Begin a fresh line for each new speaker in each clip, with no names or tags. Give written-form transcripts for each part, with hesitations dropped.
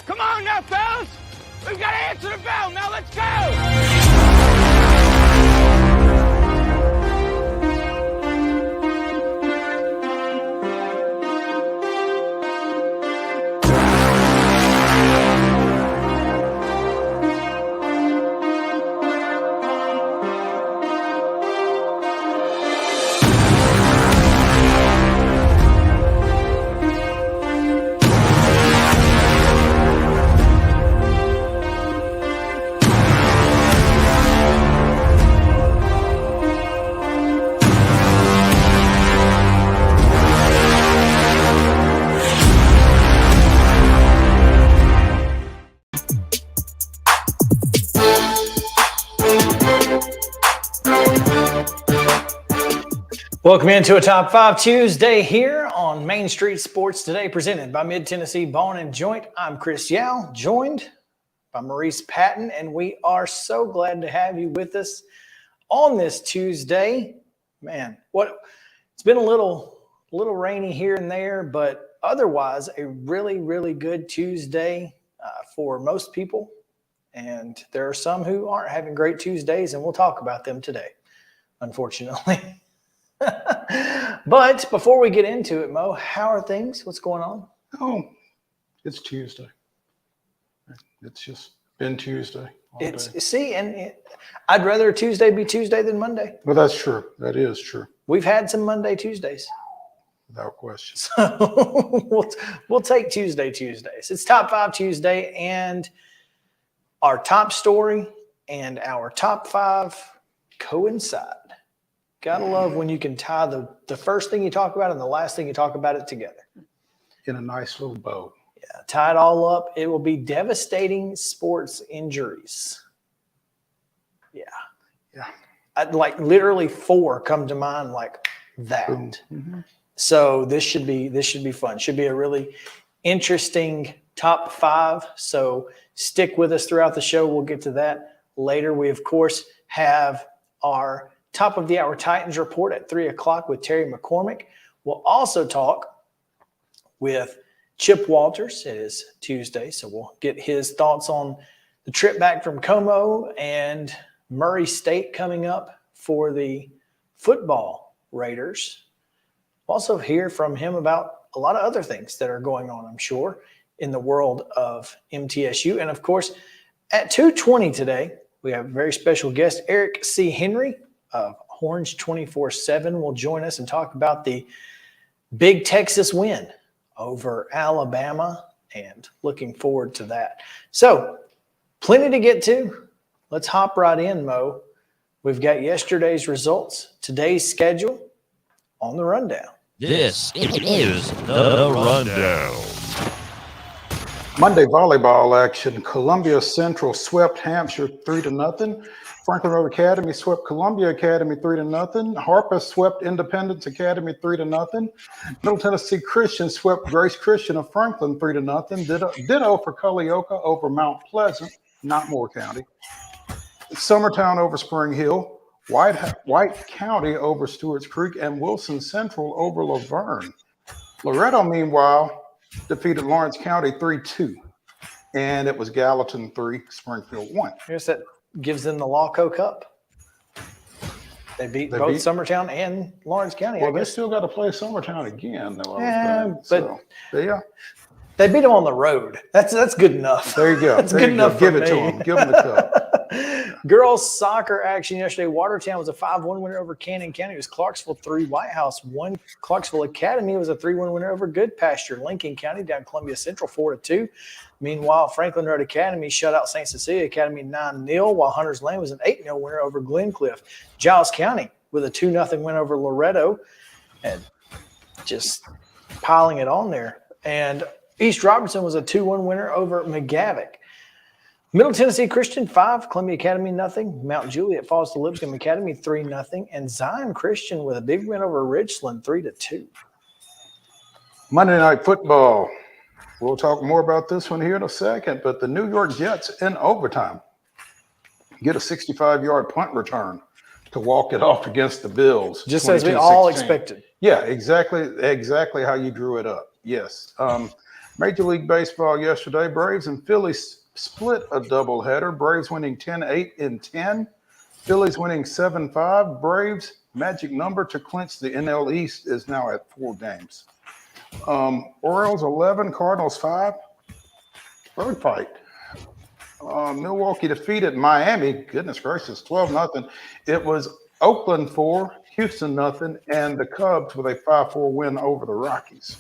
Come on now, fellas! We've got to answer the bell. Now let's go!
Welcome into a Top 5 Tuesday here on Main Street Sports Today, presented by Mid-Tennessee Bone and Joint. I'm Chris Yao, joined by Maurice Patton, and we are so glad to have you with us on this Tuesday. Man, it's been a little rainy here and there, but otherwise a really, really good Tuesday for most people. And there are some who aren't having great Tuesdays, and we'll talk about them today, unfortunately. But before we get into it, Mo, how are things? What's going on?
Oh, it's Tuesday. It's just been Tuesday.
I'd rather Tuesday be Tuesday than Monday.
Well, that's true. That is true.
We've had some Monday Tuesdays.
Without question.
So we'll take Tuesdays. It's Top 5 Tuesday, and our top story and our top 5 coincide. Gotta love when you can tie the first thing you talk about and the last thing you talk about it together.
In a nice little bow.
Yeah, tie it all up. It will be devastating sports injuries. Yeah. Like literally 4 come to mind like that.
Mm-hmm.
So this should be fun. Should be a really interesting top 5. So stick with us throughout the show. We'll get to that later. We of course have our top of the hour Titans report at 3:00 with Terry McCormick. We'll also talk with Chip Walters. It is Tuesday, so we'll get his thoughts on the trip back from Como and Murray State coming up for the football Raiders. We'll also hear from him about a lot of other things that are going on, I'm sure, in the world of MTSU. And of course, at 2:20 today, we have a very special guest, Eric C. Henry of Orange 24/7 will join us and talk about the big Texas win over Alabama, and looking forward to that. So plenty to get to. Let's hop right in, Mo. We've got yesterday's results, today's schedule on the rundown.
This is the rundown.
Monday volleyball action. Columbia Central swept Hampshire 3-0. Franklin Road Academy swept Columbia Academy 3-0. Harper swept Independence Academy 3-0. Middle Tennessee Christian swept Grace Christian of Franklin 3-0. Ditto for Culleoka over Mount Pleasant, not Moore County. Summertown over Spring Hill. White County over Stewart's Creek, and Wilson Central over Laverne. Loretto, meanwhile, defeated Lawrence County 3-2, and it was Gallatin 3, Springfield 1.
I guess that gives them the Lawco Cup. They beat both Summertown and Lawrence County.
Well, they still got to play Summertown again, though.
Yeah, They beat them on the road. That's good enough.
There you go.
That's
there
good
you
enough.
Go. Give
for
it to
me.
them. Give them the cup.
Girls soccer action yesterday. Watertown was a 5-1 winner over Cannon County. It was Clarksville 3, White House 1. Clarksville Academy was a 3-1 winner over Good Pasture. Lincoln County down Columbia Central 4-2. Meanwhile, Franklin Road Academy shut out St. Cecilia Academy 9-0, while Hunters Lane was an 8-0 winner over Glencliff. Giles County with a 2-0 win over Loretto, and just piling it on there. And East Robertson was a 2-1 winner over McGavock. Middle Tennessee Christian 5, Columbia Academy 0. Mount Juliet falls to Lipscomb Academy 3-0, and Zion Christian with a big win over Richland 3-2.
Monday Night Football. We'll talk more about this one here in a second, but the New York Jets in overtime get a 65-yard punt return to walk it off against the Bills.
Just as we all
22-16.
expected.
Yeah, exactly how you drew it up. Yes. Major League Baseball yesterday, Braves and Phillies split a doubleheader. Braves winning 10-8 in 10. Phillies winning 7-5. Braves magic number to clinch the NL East is now at 4 games. Orioles 11, Cardinals 5. Road fight. Milwaukee defeated Miami. Goodness gracious, 12-0. It was Oakland 4, Houston 0, and the Cubs with a 5-4 win over the Rockies.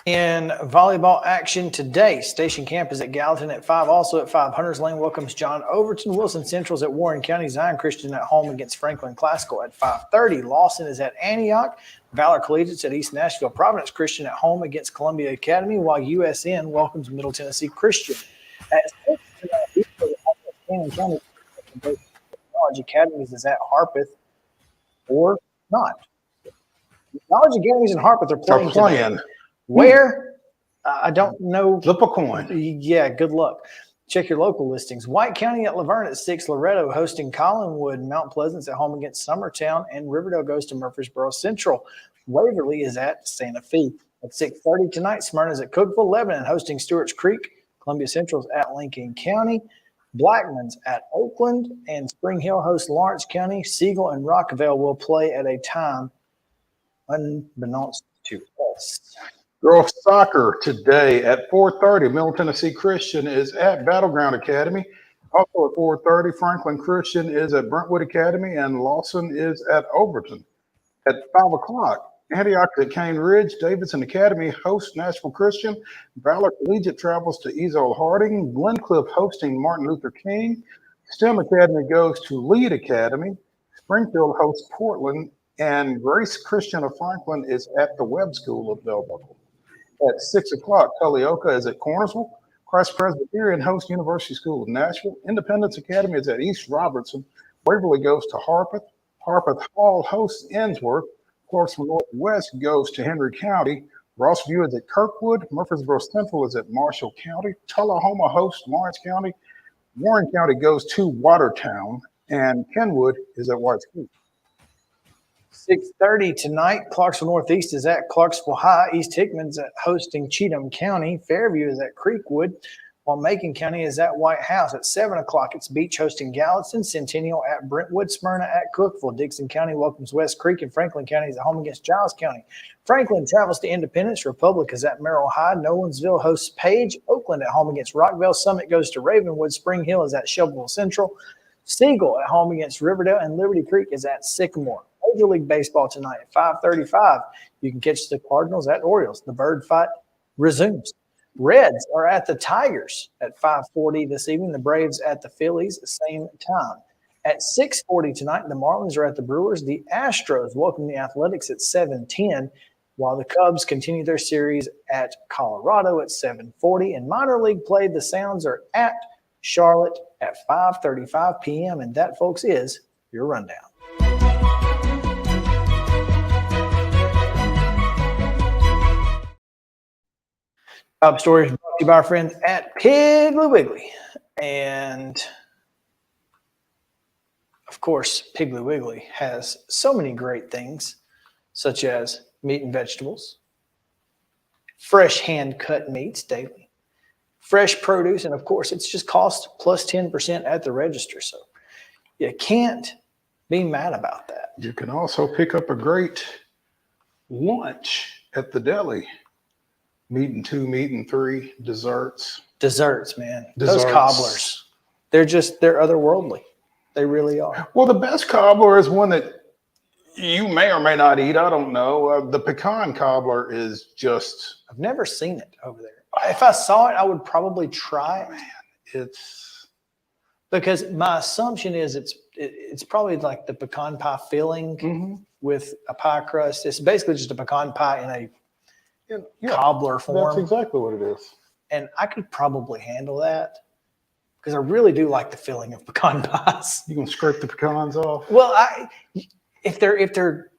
In volleyball action today, Station Camp is at Gallatin at 5. Also at 5, Hunters Lane welcomes John Overton. Wilson Central's at Warren County. Zion Christian at home against Franklin Classical at 5:30. Lawson is at Antioch. Valor Collegiate's at East Nashville. Providence Christian at home against Columbia Academy, while USN welcomes Middle Tennessee Christian. At 6, Cannon County College Academies is at Harpeth or not. College Academies and Harpeth are playing. Today. Where? I don't know.
Flip a coin.
Yeah, good luck. Check your local listings. White County at Laverne at 6. Loretto hosting Collinwood. Mount Pleasant's at home against Summertown. And Riverdale goes to Murfreesboro Central. Waverly is at Santa Fe. At 6:30 tonight, Smyrna's at Cookeville. Lebanon hosting Stewart's Creek. Columbia Central's at Lincoln County. Blackman's at Oakland. And Spring Hill hosts Lawrence County. Siegel and Rockville will play at a time unbeknownst to us.
Girls soccer today at 4:30. Middle Tennessee Christian is at Battleground Academy. Also at 4:30, Franklin Christian is at Brentwood Academy, and Lawson is at Overton. At 5 o'clock, Antioch at Cane Ridge. Davidson Academy hosts Nashville Christian. Valor Collegiate travels to Easel Harding. Glencliff hosting Martin Luther King. STEM Academy goes to Lead Academy. Springfield hosts Portland, and Grace Christian of Franklin is at the Webb School of Bell Buckle. At 6 o'clock, Culleoka is at Cornersville. Christ Presbyterian hosts University School of Nashville. Independence Academy is at East Robertson. Waverly goes to Harpeth. Harpeth Hall hosts Ensworth. Clarksville Northwest goes to Henry County. Rossview is at Kirkwood. Murfreesboro Central is at Marshall County. Tullahoma hosts Lawrence County. Warren County goes to Watertown. And Kenwood is at White Creek.
6:30 tonight, Clarksville Northeast is at Clarksville High. East Hickman's at hosting Cheatham County. Fairview is at Creekwood, while Macon County is at White House. At 7 o'clock, it's Beach hosting Gallatin. Centennial at Brentwood. Smyrna at Cookeville. Dixon County welcomes West Creek, and Franklin County is at home against Giles County. Franklin travels to Independence. Republic is at Merrill High. Nolensville hosts Page. Oakland at home against Rockville. Summit goes to Ravenwood. Spring Hill is at Shelbyville Central. Siegel at home against Riverdale, and Liberty Creek is at Sycamore. Major League Baseball tonight at 5:35. You can catch the Cardinals at Orioles. The bird fight resumes. Reds are at the Tigers at 5:40 this evening. The Braves at the Phillies, same time. At 6:40 tonight, the Marlins are at the Brewers. The Astros welcome the Athletics at 7:10, while the Cubs continue their series at Colorado at 7:40. In minor league play, the Sounds are at Charlotte at 5:35 p.m. And that, folks, is your rundown. Top stories brought to you by our friends at Piggly Wiggly. And, of course, Piggly Wiggly has so many great things, such as meat and vegetables, fresh hand-cut meats daily, fresh produce, and, of course, it's just cost plus 10% at the register. So you can't be mad about that.
You can also pick up a great lunch at the deli. Meat and 2, meat and 3, desserts.
Desserts, man.
Desserts.
Those cobblers. They're otherworldly. They really are.
Well, the best cobbler is one that you may or may not eat. I don't know. The pecan cobbler is just.
I've never seen it over there. If I saw it, I would probably try it.
Man, it's
because my assumption is it's probably like the pecan pie filling with a pie crust. It's basically just a pecan pie in a cobbler form.
That's exactly what it is.
And I could probably handle that because I really do like the filling of pecan pies.
You can scrape the pecans off.
Well, if they're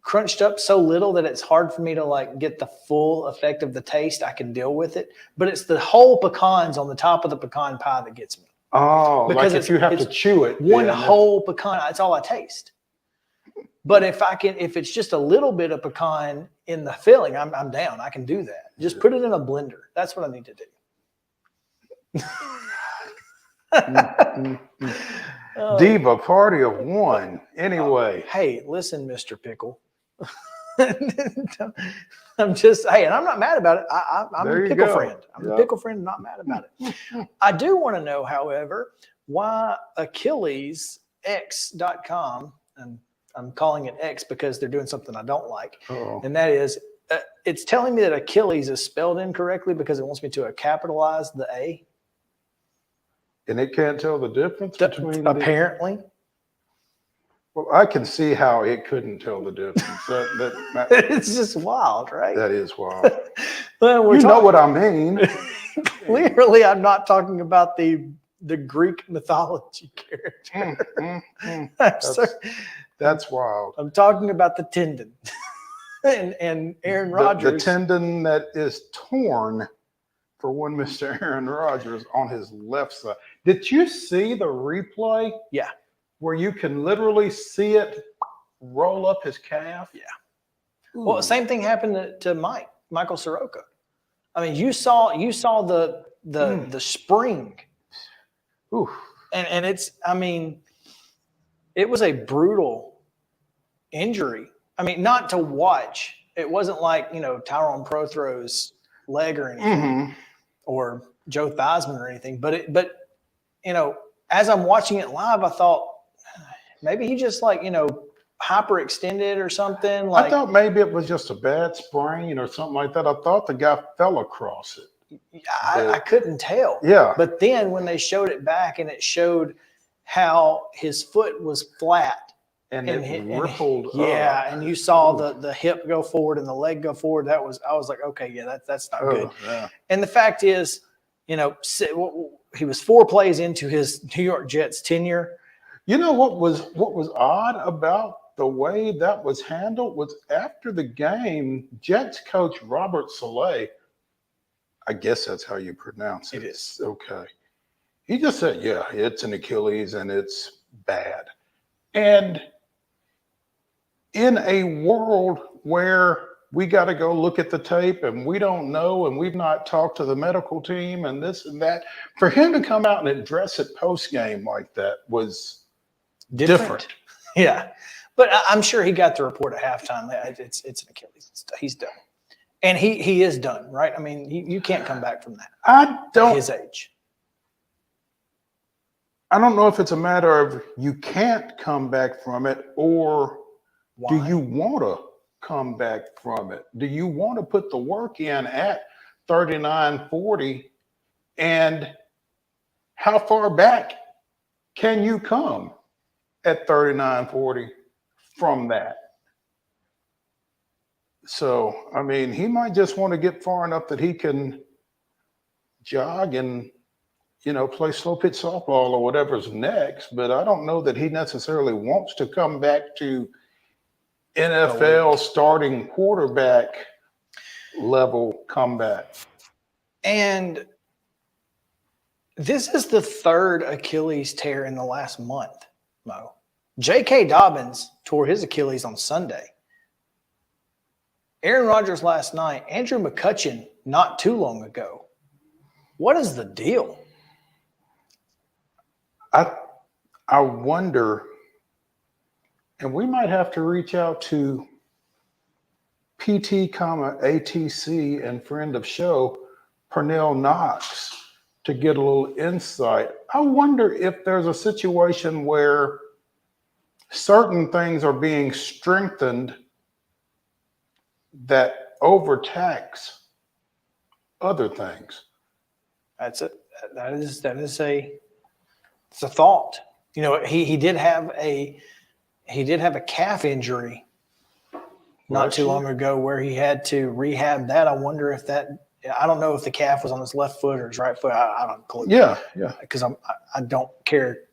crunched up so little that it's hard for me to like get the full effect of the taste, I can deal with it. But it's the whole pecans on the top of the pecan pie that gets me.
Oh, because like if you have to chew it.
One whole pecan, that's all I taste. But if it's just a little bit of pecan in the filling, I'm down. I can do that. Just put it in a blender. That's what I need to do.
Diva, party of one. Anyway.
Hey, listen, Mr. Pickle. I'm not mad about it. I'm a pickle friend. I'm a pickle friend, not mad about it. I do want to know, however, why AchillesX.com, and I'm calling it X because they're doing something I don't like. And that is, it's telling me that Achilles is spelled incorrectly because it wants me to capitalize the A.
And it can't tell the difference between
apparently.
Well, I can see how it couldn't tell the difference.
It's just wild, right?
That is wild.
Well,
you know what I mean.
Clearly, I'm not talking about the Greek mythology character.
That's wild.
I'm talking about the tendon. and Aaron Rodgers.
The tendon that is torn for one Mr. Aaron Rodgers on his left side. Did you see the replay?
Yeah.
Where you can literally see it roll up his calf?
Yeah. Ooh. Well, same thing happened to Michael Soroka. I mean, you saw the spring.
Ooh.
And it's, I mean, it was a brutal injury. I mean, not to watch. It wasn't like, Tyrone Prothrow's leg or anything, or Joe Theismann or anything. But as I'm watching it live, I thought maybe he just hyperextended or something.
I thought maybe it was just a bad sprain or something like that. I thought the guy fell across it.
I couldn't tell.
Yeah.
But then when they showed it back and it showed how his foot was flat.
And it rippled up.
Yeah, and you saw the hip go forward and the leg go forward. I was like, okay, yeah, that's not good.
Yeah.
And the fact is, he was 4 plays into his New York Jets tenure.
You know what was odd about the way that was handled was after the game, Jets coach Robert Saleh, I guess that's how you pronounce it.
It is.
Okay. He just said, yeah, it's an Achilles and it's bad. And in a world where we got to go look at the tape and we don't know and we've not talked to the medical team and this and that, for him to come out and address it post-game like that was different.
Yeah. But I'm sure he got the report at halftime. It's an Achilles. He's done. And he is done, right? I mean, you can't come back from that. At his age.
I don't know if it's a matter of you can't come back from it or
why?
Do you want to come back from it? Do you want to put the work in at 39-40? And how far back can you come at 39-40 from that? So, I mean, he might just want to get far enough that he can jog and, play slow pitch softball or whatever's next. But I don't know that he necessarily wants to come back to NFL starting quarterback level comeback.
And this is the 3rd Achilles tear in the last month, Mo. J.K. Dobbins tore his Achilles on Sunday. Aaron Rodgers last night. Andrew McCutchen not too long ago. What is the deal?
I wonder, and we might have to reach out to PT, ATC, and friend of show, Pernell Knox, to get a little insight. I wonder if there's a situation where certain things are being strengthened that overtax other things.
That's it. It's a thought. You know, he did have a calf injury not too long ago where he had to rehab that. I wonder if I don't know if the calf was on his left foot or his right foot. I don't clue.
Yeah.
Because I don't care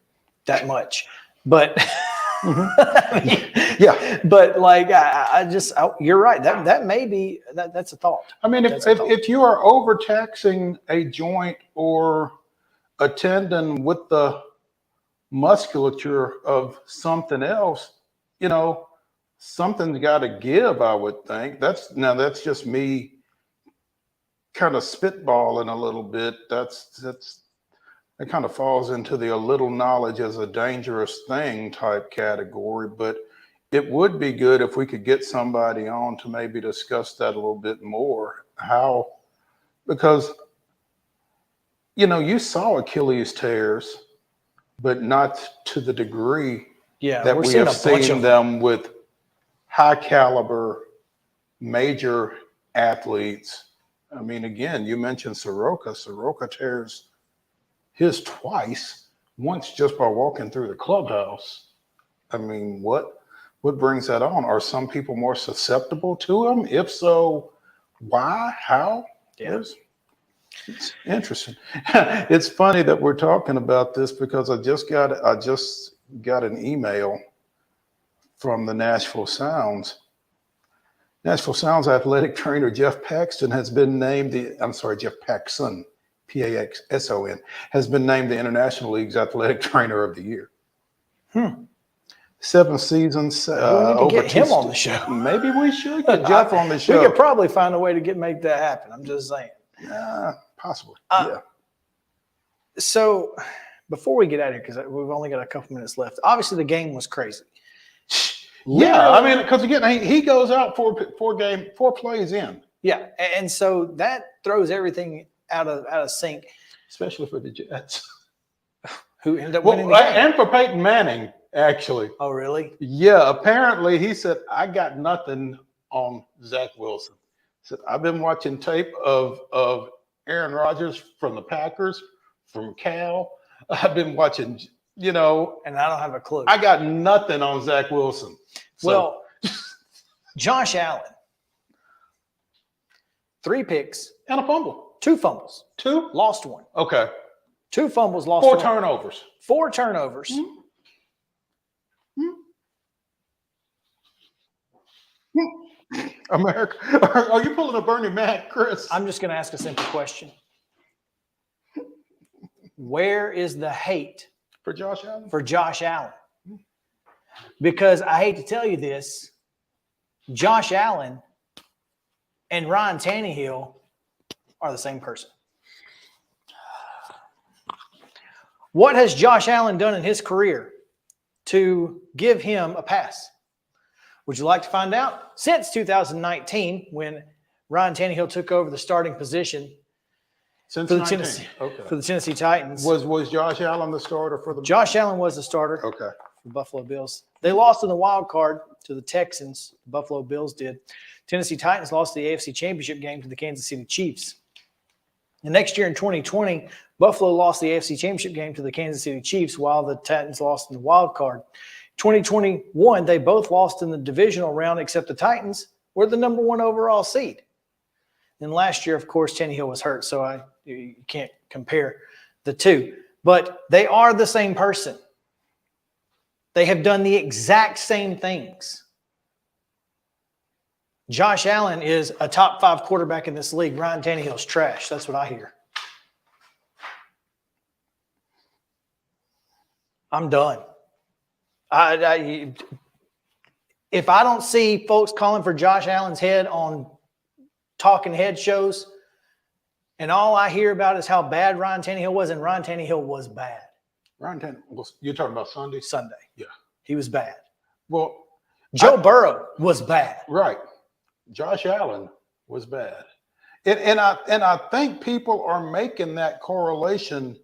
that much, but
yeah.
But like you're right. That may be that's a thought.
I mean, if you are overtaxing a joint or a tendon with the musculature of something else, you know, something's got to give, I would think. That's just me kind of spitballing a little bit. That kind of falls into the a little knowledge is a dangerous thing type category, but it would be good if we could get somebody on to maybe discuss that a little bit more. Because, you know, you saw Achilles tears, but not to the degree that we have seen them with high caliber, major athletes. I mean, again, you mentioned Soroka. Soroka tears his twice, once just by walking through the clubhouse. I mean, what brings that on? Are some people more susceptible to them? If so, why? How?
Yeah.
It's interesting. It's funny that we're talking about this because I just got an email from the Nashville Sounds. Nashville Sounds athletic trainer Jeff Paxton has been named Jeff Paxson, Paxson, has been named the International League's athletic trainer of the year. 7 seasons.
We need to get him on the show.
Maybe we should get Jeff on the show.
We could probably find a way to make that happen. I'm just saying.
Possibly. Yeah.
So before we get out of here, because we've only got a couple minutes left, obviously the game was crazy.
Yeah, I mean, because again, he goes out four plays in.
Yeah, and so that throws everything out of sync,
especially for the Jets,
who ended up winning the game.
And for Peyton Manning, actually.
Oh, really?
Yeah, apparently he said, I got nothing on Zach Wilson. He said, I've been watching tape of Aaron Rodgers from the Packers, from Cal. I've been watching, you know.
And I don't have a clue.
I got nothing on Zach Wilson. So.
Well, Josh Allen, 3 picks.
And a fumble.
2 fumbles.
2?
Lost 1.
Okay.
2 fumbles, lost
4
1.
turnovers.
4 turnovers.
America, are you pulling a Bernie Mac, Chris?
I'm just going to ask a simple question. Where is the hate
for Josh Allen?
Because I hate to tell you this, Josh Allen and Ryan Tannehill are the same person. What has Josh Allen done in his career to give him a pass? Would you like to find out? Since 2019, when Ryan Tannehill took over the starting position for the Tennessee Titans.
Was Josh Allen the starter for the
Josh Allen was the starter for the Buffalo Bills. They lost in the wild card to the Texans. The Buffalo Bills did. Tennessee Titans lost the AFC Championship game to the Kansas City Chiefs. The next year in 2020, Buffalo lost the AFC Championship game to the Kansas City Chiefs while the Titans lost in the wild card. 2021, they both lost in the divisional round, except the Titans were the number 1 overall seed. And last year, of course, Tannehill was hurt, so you can't compare the two. But they are the same person. They have done the exact same things. Josh Allen is a top 5 quarterback in this league. Ryan Tannehill's trash. That's what I hear. I'm done. If I don't see folks calling for Josh Allen's head on talking head shows, and all I hear about is how bad Ryan Tannehill was, and Ryan Tannehill was bad.
You're talking about Sunday?
Sunday.
Yeah.
He was bad.
Well,
Joe Burrow was bad.
Right. Josh Allen was bad. And I think people are making that correlation.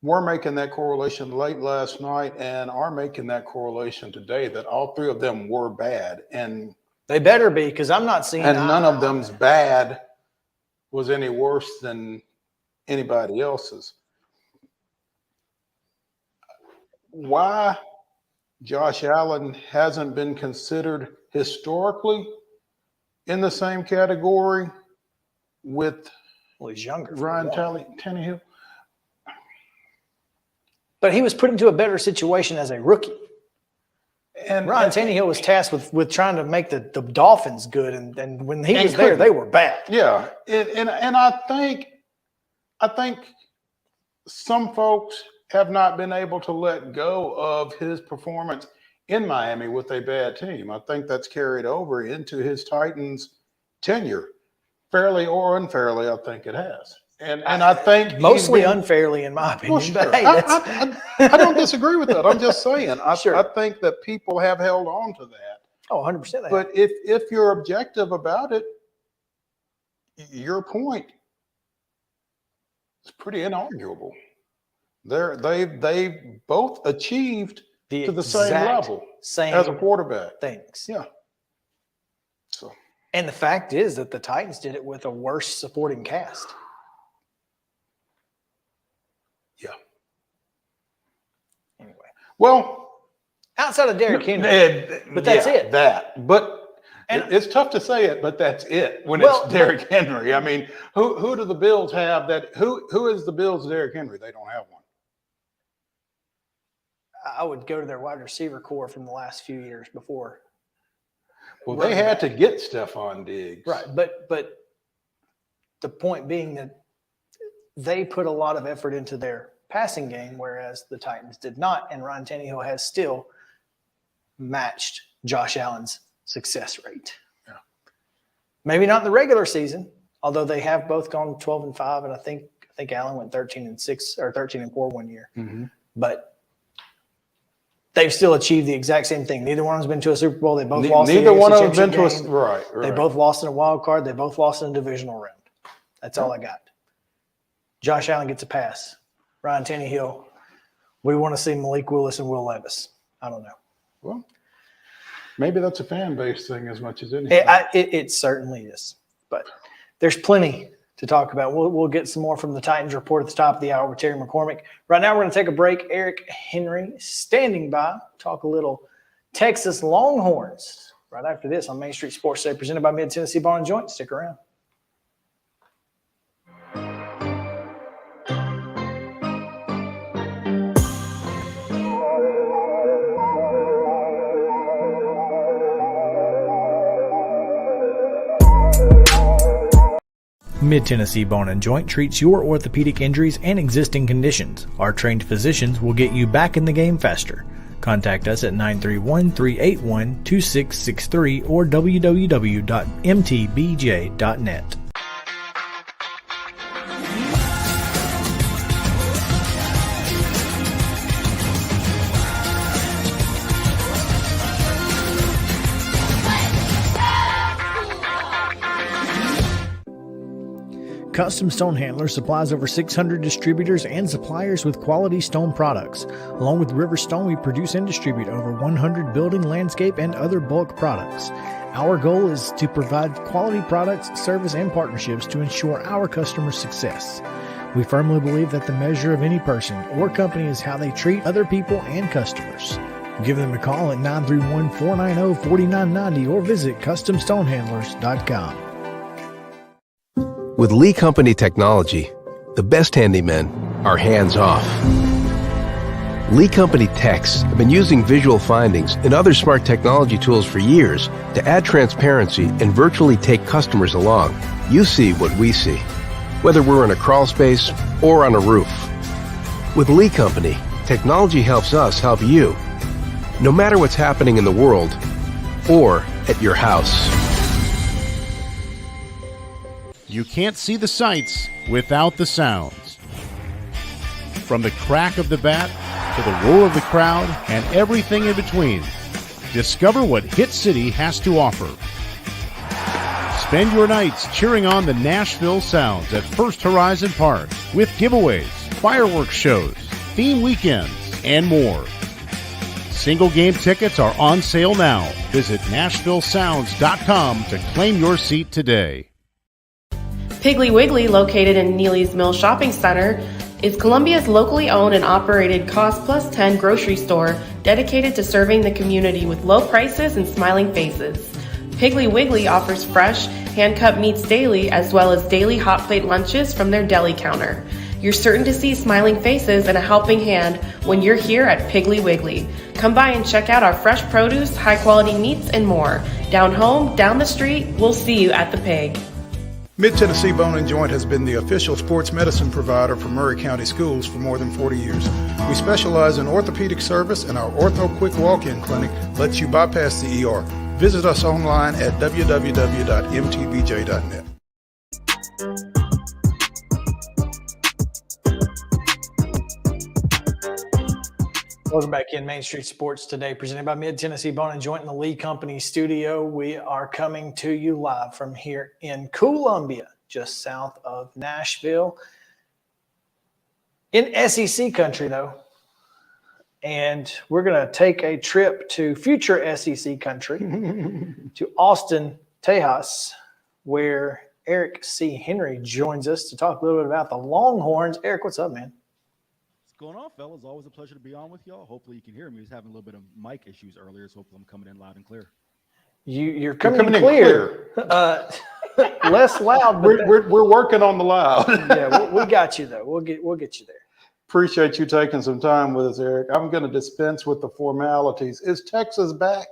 We're making that correlation late last night and are making that correlation today that all three of them were bad. And
they better be, because I'm not seeing.
And none of them's bad was any worse than anybody else's. Why Josh Allen hasn't been considered historically in the same category with
he's younger.
Ryan Tannehill?
But he was put into a better situation as a rookie.
And
Ryan Tannehill was tasked with trying to make the Dolphins good, and when he was there, they were bad.
Yeah, and I think some folks have not been able to let go of his performance in Miami with a bad team. I think that's carried over into his Titans tenure, fairly or unfairly. I think it has. And I think
mostly unfairly, in my opinion.
Well, sure.
But hey,
I don't disagree with that. I'm just saying. I think that people have held on to that.
Oh, 100%.
But if you're objective about it, your point is pretty inarguable. They both achieved to the same level as a quarterback.
Thanks.
Yeah. So.
And the fact is that the Titans did it with a worse supporting cast.
Yeah.
Anyway.
Well,
outside of Derrick Henry, but that's it.
It's tough to say it, but that's it when it's Derrick Henry. I mean, who do the Bills have that? Who is the Bills' Derrick Henry? They don't have one.
I would go to their wide receiver core from the last few years before.
Well, they had to get Stephon Diggs.
Right, but the point being that they put a lot of effort into their passing game, whereas the Titans did not, and Ryan Tannehill has still matched Josh Allen's success rate.
Yeah.
Maybe not in the regular season, although they have both gone 12-5, and I think Allen went 13-6 or 13-4 one year.
Mm-hmm.
But they've still achieved the exact same thing. Neither one of them's been to a Super Bowl. They both lost.
Neither one of them's been to a right.
They both lost in a wild card. They both lost in a divisional round. That's all I got. Josh Allen gets a pass. Ryan Tannehill, we want to see Malik Willis and Will Levis. I don't know.
Well, maybe that's a fan base thing as much as anything.
It certainly is. But there's plenty to talk about. We'll get some more from the Titans report at the top of the hour with Terry McCormick. Right now, we're going to take a break. Eric Henry standing by. Talk a little Texas Longhorns right after this on Main Street Sports Day, presented by Mid-Tennessee Bone & Joint. Stick around. Mid-Tennessee Bone & Joint treats your orthopedic injuries and existing conditions. Our trained physicians will get you back in the game faster. Contact us at 931-381-2663 or www.mtbj.net. Custom Stone Handler supplies over 600 distributors and suppliers with quality stone products. Along with River Stone, we produce and distribute over 100 building, landscape, and other bulk products. Our goal is to provide quality products, service, and partnerships to ensure our customers' success. We firmly believe that the measure of any person or company is how they treat other people and customers. Give them a call at 931-490-4990 or visit CustomStonehandlers.com.
With Lee Company technology, the best handymen are hands-off. Lee Company techs have been using visual findings and other smart technology tools for years to add transparency and virtually take customers along. You see what we see, whether we're in a crawl space or on a roof. With Lee Company, technology helps us help you, no matter what's happening in the world or at your house.
You can't see the sights without the sounds. From the crack of the bat to the roar of the crowd and everything in between, Discover what Hit City has to offer. Spend your nights cheering on the Nashville Sounds at First Horizon Park with giveaways, fireworks shows, theme weekends, and more. Single game tickets are on sale now. Visit NashvilleSounds.com to claim your seat today.
Piggly Wiggly, located in Neely's Mill Shopping Center, is Columbia's locally owned and operated Cost Plus 10 grocery store dedicated to serving the community with low prices and smiling faces. Piggly Wiggly offers fresh, hand-cut meats daily, as well as daily hot plate lunches from their deli counter. You're certain to see smiling faces and a helping hand when you're here at Piggly Wiggly. Come by and check out our fresh produce, high-quality meats, and more. Down home, down the street, we'll see you at the Pig.
Mid-Tennessee Bone & Joint has been the official sports medicine provider for Murray County Schools for more than 40 years. We specialize in orthopedic service, and our Ortho Quick Walk-In Clinic lets you bypass the ER. Visit us online at www.mtbj.net.
Welcome back in Main Street Sports Today, presented by Mid-Tennessee Bone & Joint in the Lee Company studio. We are coming to you live from here in Columbia, just south of Nashville, in SEC country, though. And we're going to take a trip to future SEC country, to Austin, Tejas, where Eric C. Henry joins us to talk a little bit about the Longhorns. Eric, what's up, man?
Going on, fellas? Always a pleasure to be on with y'all. Hopefully you can hear me. I was having a little bit of mic issues earlier, so hopefully I'm coming in loud and clear.
You're coming in clear. Less loud, but
We're working on the loud.
yeah, we got you though. We'll get you there.
Appreciate you taking some time with us, Eric. I'm going to dispense with the formalities. Is Texas back?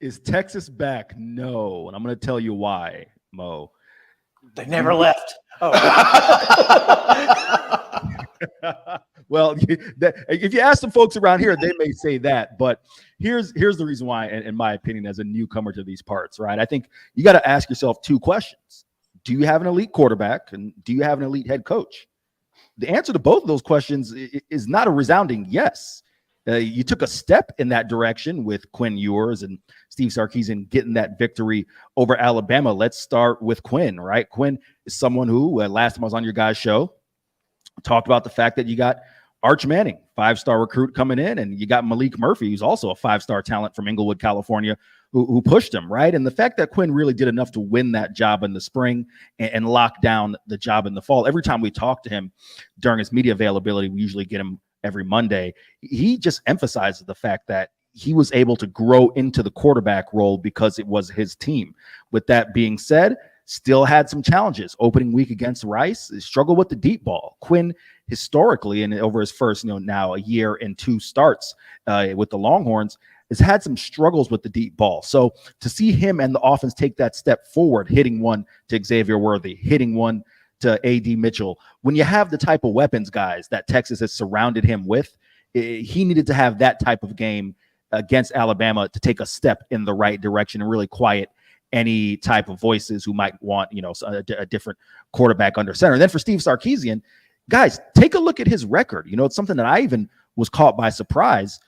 Is Texas back? No, and I'm going to tell you why, Mo.
They never left. Oh.
Well, if you ask some folks around here, they may say that, but here's the reason why, in my opinion, as a newcomer to these parts, right? I think you got to ask yourself two questions. Do you have an elite quarterback, and do you have an elite head coach? The answer to both of those questions is not a resounding yes. You took a step in that direction with Quinn Ewers and Steve Sarkisian getting that victory over Alabama. Let's start with Quinn, right? Quinn is someone who, last time I was on your guys' show, talked about the fact that you got Arch Manning, 5-star recruit coming in, and you got Malik Murphy, who's also a 5-star talent from Inglewood, California, who pushed him, right? And the fact that Quinn really did enough to win that job in the spring and lock down the job in the fall. Every time we talk to him during his media availability, we usually get him every Monday. He just emphasizes the fact that he was able to grow into the quarterback role because it was his team. With that being said, still had some challenges. Opening week against Rice, struggled with the deep ball. Quinn, historically, and over his first, now a year and 2 starts with the Longhorns, has had some struggles with the deep ball. So to see him and the offense take that step forward, hitting one to Xavier Worthy, hitting one to A.D. Mitchell, when you have the type of weapons, guys, that Texas has surrounded him with, he needed to have that type of game against Alabama to take a step in the right direction and really quiet any type of voices who might want, a different quarterback under center. And then for Steve Sarkisian, guys, take a look at his record. It's something that I even was caught by surprise.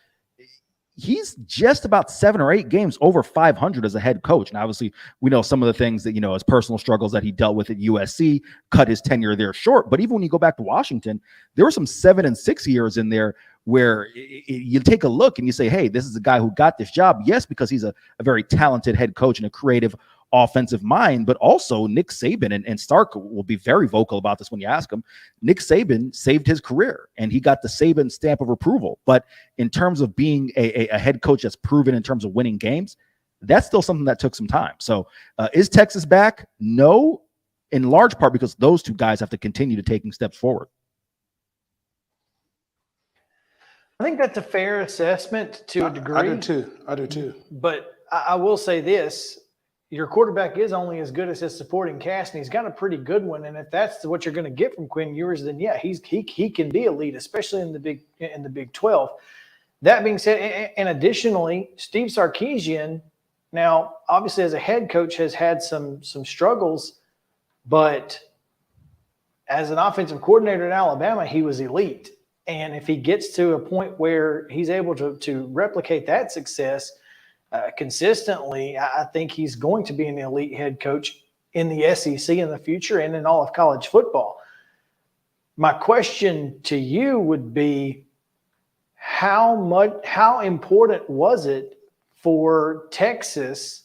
He's just about 7 or 8 games over 500 as a head coach. And obviously, we know some of the things that, his personal struggles that he dealt with at USC cut his tenure there short. But even when you go back to Washington, there were some 7 and 6 years in there where you take a look and you say, hey, this is a guy who got this job. Yes, because he's a very talented head coach and a creative offensive mind, but also Nick Saban and Stark will be very vocal about this when you ask him. Nick Saban saved his career and he got the Saban stamp of approval. But in terms of being a head coach that's proven in terms of winning games, that's still something that took some time. So is Texas back? No, in large part because those two guys have to continue to taking steps forward.
I think that's a fair assessment to a degree.
I do too.
But I will say this. Your quarterback is only as good as his supporting cast, and he's got a pretty good one. And if that's what you're going to get from Quinn Ewers, then yeah, he can be elite, especially in the Big 12. That being said, and additionally, Steve Sarkisian, now obviously as a head coach, has had some struggles, but as an offensive coordinator in Alabama, he was elite. And if he gets to a point where he's able to replicate that success consistently, I think he's going to be an elite head coach in the SEC in the future and in all of college football. My question to you would be, how important was it for Texas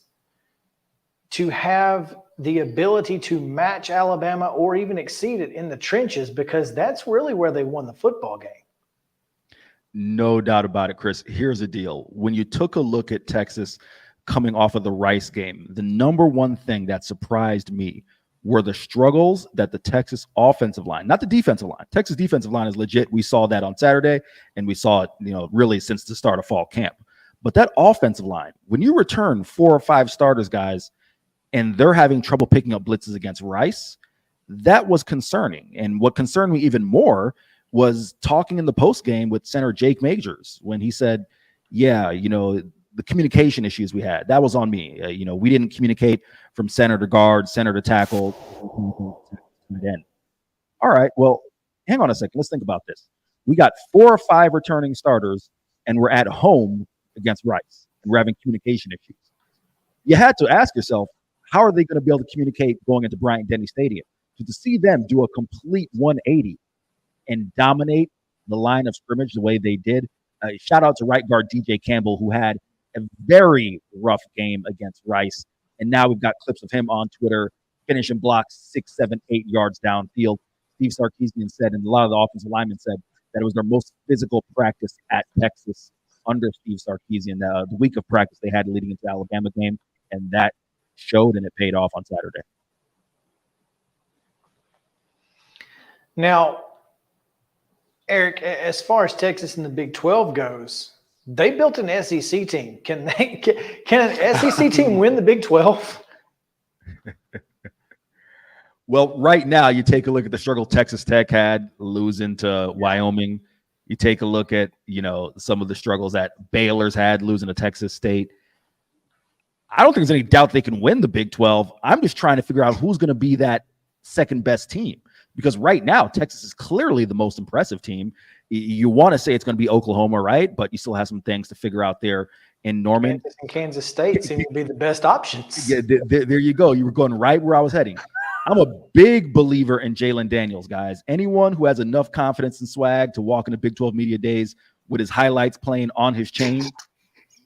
to have the ability to match Alabama or even exceed it in the trenches? Because that's really where they won the football game.
No doubt about it, Chris. Here's the deal. When you took a look at Texas coming off of the Rice game, the number one thing that surprised me were the struggles that the Texas offensive line, not the defensive line. Texas defensive line is legit. We saw that on Saturday, and we saw it, really since the start of fall camp. But that offensive line, when you return 4 or 5 starters, guys, and they're having trouble picking up blitzes against Rice, that was concerning. And what concerned me even more was talking in the post game with center Jake Majors when he said, yeah, the communication issues we had, that was on me. We didn't communicate from center to guard, center to tackle. Then, all right, well, hang on a second. Let's think about this. We got 4 or 5 returning starters, and we're at home against Rice, and we're having communication issues. You had to ask yourself, how are they going to be able to communicate going into Bryant-Denny Stadium? So to see them do a complete 180 and dominate the line of scrimmage the way they did, shout out to right guard DJ Campbell, who had a very rough game against Rice. And now we've got clips of him on Twitter finishing blocks 6, 7, 8 yards downfield. Steve Sarkisian said, and a lot of the offensive linemen said, that it was their most physical practice at Texas under Steve Sarkisian. The week of practice they had leading into the Alabama game, and that showed and it paid off on Saturday.
Now, Eric, as far as Texas and the Big 12 goes, they built an SEC team. Can an SEC team win the Big 12?
Well, right now, you take a look at the struggle Texas Tech had losing to Wyoming. You take a look at, some of the struggles that Baylor's had losing to Texas State. I don't think there's any doubt they can win the Big 12. I'm just trying to figure out who's going to be that second best team. Because right now, Texas is clearly the most impressive team. You want to say it's going to be Oklahoma, right? But you still have some things to figure out there in Norman.
Kansas and Kansas State seem to be the best options.
Yeah, there you go. You were going right where I was heading. I'm a big believer in Jalen Daniels, guys. Anyone who has enough confidence and swag to walk into Big 12 media days with his highlights playing on his chain,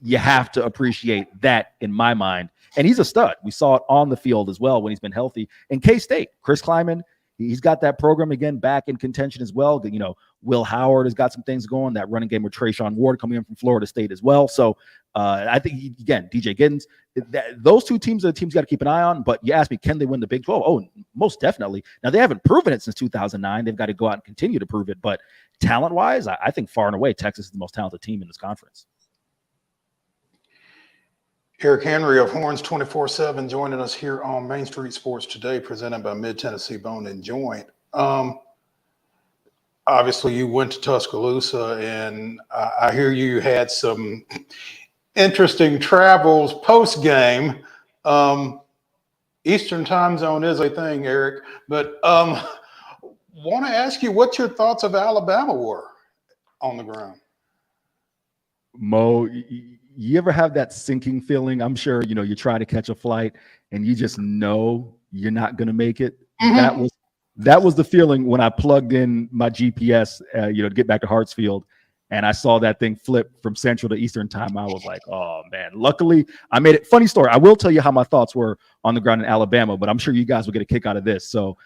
you have to appreciate that in my mind. And he's a stud. We saw it on the field as well when he's been healthy. And K-State, Chris Kleiman, he's got that program again back in contention as well. Will Howard has got some things going. That running game with Trayshawn Ward coming in from Florida State as well. So I think, again, DJ Giddens, those 2 teams are the teams you got to keep an eye on. But you asked me, can they win the Big 12? Oh, most definitely. Now, they haven't proven it since 2009. They've got to go out and continue to prove it. But talent-wise, I think far and away, Texas is the most talented team in this conference.
Eric Henry of Horns 24/7 joining us here on Main Street Sports Today, presented by Mid-Tennessee Bone and Joint. Obviously, you went to Tuscaloosa, and I hear you had some interesting travels post-game. Eastern time zone is a thing, Eric, but want to ask you what your thoughts of Alabama were on the ground.
Mo, you ever have that sinking feeling? I'm sure, you try to catch a flight and you just know you're not going to make it. Mm-hmm. That was the feeling when I plugged in my GPS, to get back to Hartsfield, and I saw that thing flip from Central to Eastern time. I was like, oh man, luckily I made it. Funny story. I will tell you how my thoughts were on the ground in Alabama, but I'm sure you guys will get a kick out of this. So,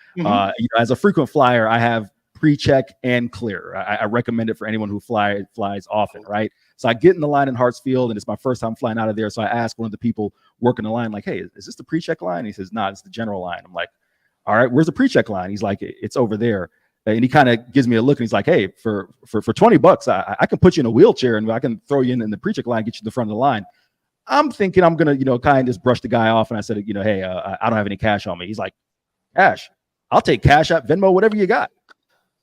as a frequent flyer, I have pre-check and clear. I recommend it for anyone who flies often, right? So I get in the line in Hartsfield, and it's my first time flying out of there. So I ask one of the people working the line, like, hey, is this the pre-check line? And he says, no, it's the general line. I'm like, all right, where's the pre-check line? He's like, it's over there. And he kind of gives me a look, and he's like, hey, for $20, I can put you in a wheelchair, and I can throw you in the pre-check line, get you to the front of the line. I'm thinking I'm going to, kind of just brush the guy off. And I said, hey, I don't have any cash on me. He's like, cash? I'll take Cash App, Venmo, whatever you got.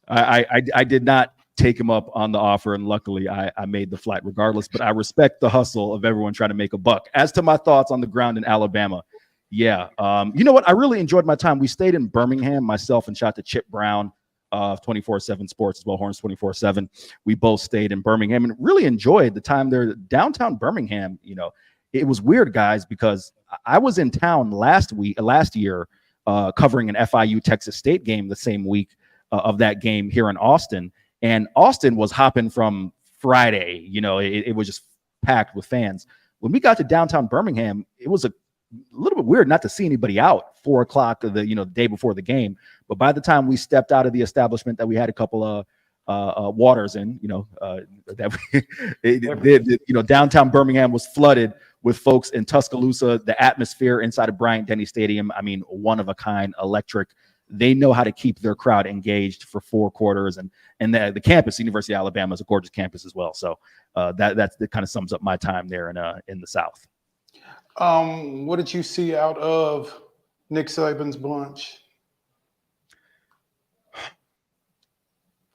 I did not take him up on the offer, and luckily I made the flight regardless. But I respect the hustle of everyone trying to make a buck. As to my thoughts on the ground in Alabama, yeah, you know what? I really enjoyed my time. We stayed in Birmingham, myself and shot to Chip Brown. of 24/7 Sports as well, Horns 24/7. We both stayed in Birmingham and really enjoyed the time there. Downtown Birmingham, it was weird, guys, because I was in town last year, covering an FIU Texas State game the same week of that game here in Austin. And Austin was hopping from Friday. It was just packed with fans. When we got to downtown Birmingham, it was a little bit weird not to see anybody out 4 o'clock of the day before the game. But by the time we stepped out of the establishment that we had a couple of waters in, downtown Birmingham was flooded with folks in Tuscaloosa. The atmosphere inside of Bryant-Denny Stadium, one of a kind, electric. They know how to keep their crowd engaged for 4 quarters, and the campus, University of Alabama, is a gorgeous campus as well. So that kind of sums up my time there in the South.
What did you see out of Nick Saban's bunch?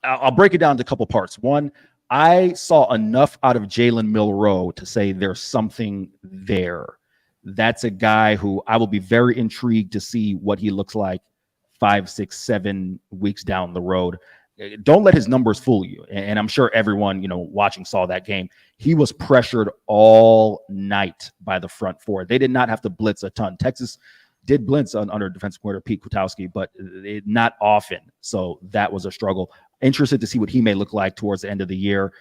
I'll break it down to a couple parts. One, I saw enough out of Jalen Milroe to say there's something there. That's a guy who I will be very intrigued to see what he looks like 5, 6, 7 weeks down the road. Don't let his numbers fool you. And I'm sure everyone, watching saw that game. He was pressured all night by the front four. They did not have to blitz a ton. Texas did blitz under defensive coordinator Pete Kwiatkowski, but not often. So that was a struggle. Interested to see what he may look like towards the end of the year.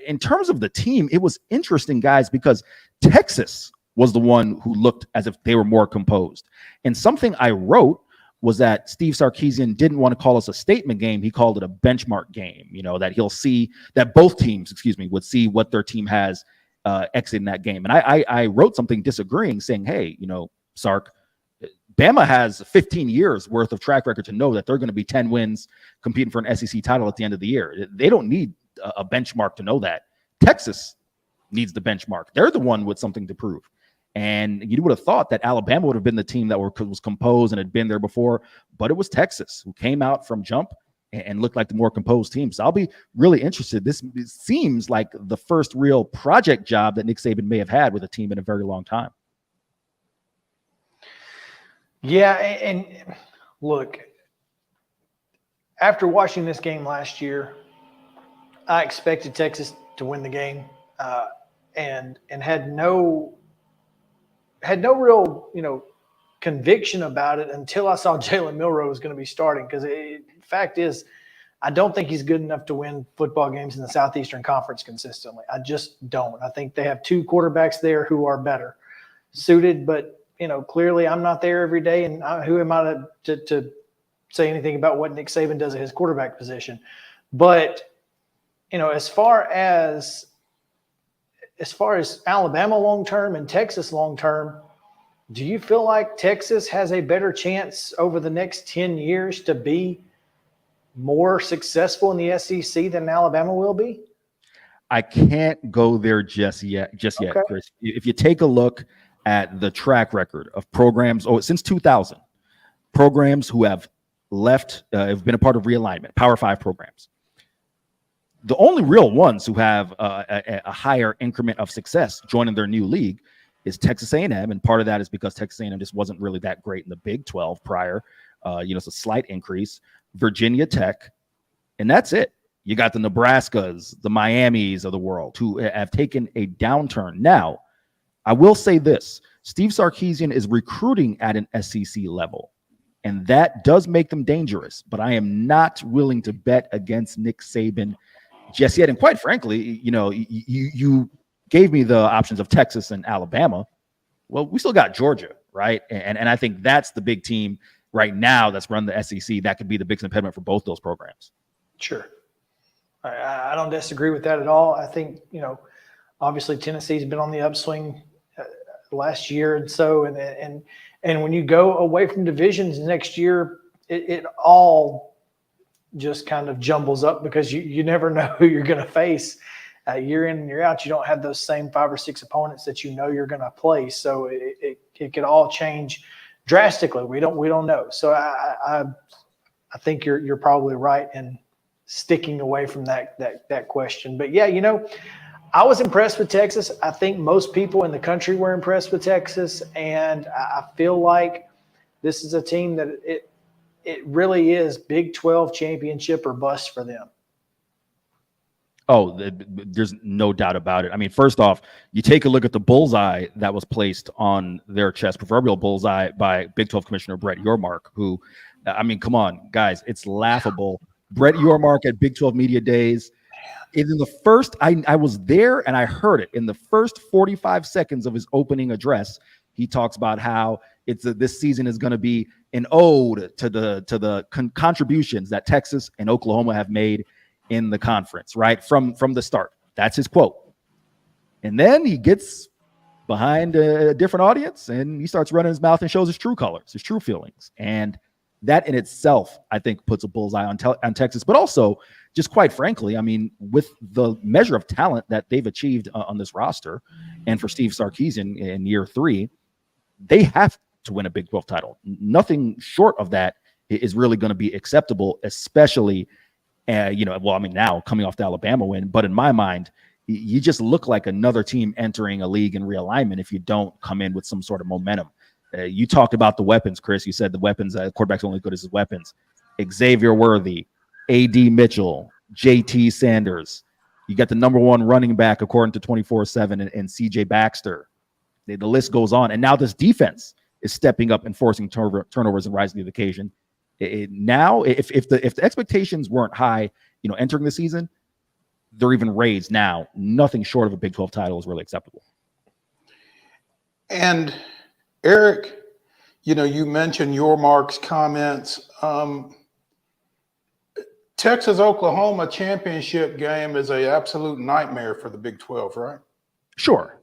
In terms of the team, it was interesting, guys, because Texas was the one who looked as if they were more composed. And something I wrote was that Steve Sarkisian didn't want to call us a statement game. He called it a benchmark game, that he'll see that both teams, would see what their team has exiting that game. And I wrote something disagreeing, saying, hey, Sark, Bama has 15 years worth of track record to know that they're going to be 10 wins competing for an SEC title at the end of the year. They don't need a benchmark to know that. Texas needs the benchmark. They're the one with something to prove. And you would have thought that Alabama would have been the team that was composed and had been there before, but it was Texas who came out from jump and looked like the more composed team. So I'll be really interested. This seems like the first real project job that Nick Saban may have had with a team in a very long time.
Yeah, and look, after watching this game last year, I expected Texas to win the game, and had no real, conviction about it until I saw Jalen Milroe was going to be starting. Because the fact is, I don't think he's good enough to win football games in the Southeastern Conference consistently. I just don't. I think they have 2 quarterbacks there who are better suited, but clearly I'm not there every day, and who am I to say anything about what Nick Saban does at his quarterback position? But as far as Alabama long term and Texas long term, do you feel like Texas has a better chance over the next 10 years to be more successful in the SEC than Alabama will be?
I can't go there just yet,
Okay.
Chris. If you take a look at the track record of programs since 2000, programs who have left, have been a part of realignment, Power 5 programs. The only real ones who have a higher increment of success joining their new league is Texas A&M, and part of that is because Texas A&M just wasn't really that great in the Big 12 prior. It's a slight increase. Virginia Tech, and that's it. You got the Nebraskas, the Miamis of the world who have taken a downturn. Now, I will say this. Steve Sarkisian is recruiting at an SEC level, and that does make them dangerous, but I am not willing to bet against Nick Saban just yet. And quite frankly, you gave me the options of Texas and Alabama. Well, we still got Georgia, right? And I think that's the big team right now that's run the SEC. That could be the biggest impediment for both those programs.
Sure. I don't disagree with that at all. I think, obviously Tennessee's been on the upswing last year and so, and when you go away from divisions next year, it all just kind of jumbles up because you never know who you're going to face year in and year out. You don't have those same 5 or 6 opponents that you're going to play. So it could all change drastically. We don't know. So I think you're probably right in sticking away from that question. But yeah, I was impressed with Texas. I think most people in the country were impressed with Texas, and I feel like this is a team that it really is Big 12 championship or bust for them.
Oh, there's no doubt about it. I mean, first off, you take a look at the bullseye that was placed on their chest, proverbial bullseye, by Big 12 Commissioner Brett Yormark, who, I mean, come on, guys, it's laughable. Brett Yormark at Big 12 Media Days. In the first, I was there and I heard it. In the first 45 seconds of his opening address, he talks about how this season is going to be an ode to the contributions that Texas and Oklahoma have made in the conference, right? From the start. That's his quote. And then he gets behind a different audience and he starts running his mouth and shows his true colors, his true feelings. And that in itself, I think, puts a bullseye on Texas, but also, just quite frankly, I mean, with the measure of talent that they've achieved on this roster, and for Steve Sarkisian in year 3, they have to win a Big 12 title. Nothing short of that is really going to be acceptable, especially, now coming off the Alabama win. But in my mind, you just look like another team entering a league in realignment if you don't come in with some sort of momentum. You talked about the weapons, Chris. You said the weapons, quarterback's only good as his weapons. Xavier Worthy, A.D. Mitchell, J.T. Sanders. You got the number 1 running back, according to 24/7, and C.J. Baxter. The list goes on. And now this defense is stepping up and forcing turnovers and rising to the occasion. Now, if the expectations weren't high, entering the season, they're even raised now. Nothing short of a Big 12 title is really acceptable.
And Eric, you mentioned Yormark's comments. Texas-Oklahoma championship game is an absolute nightmare for the Big 12, right?
Sure.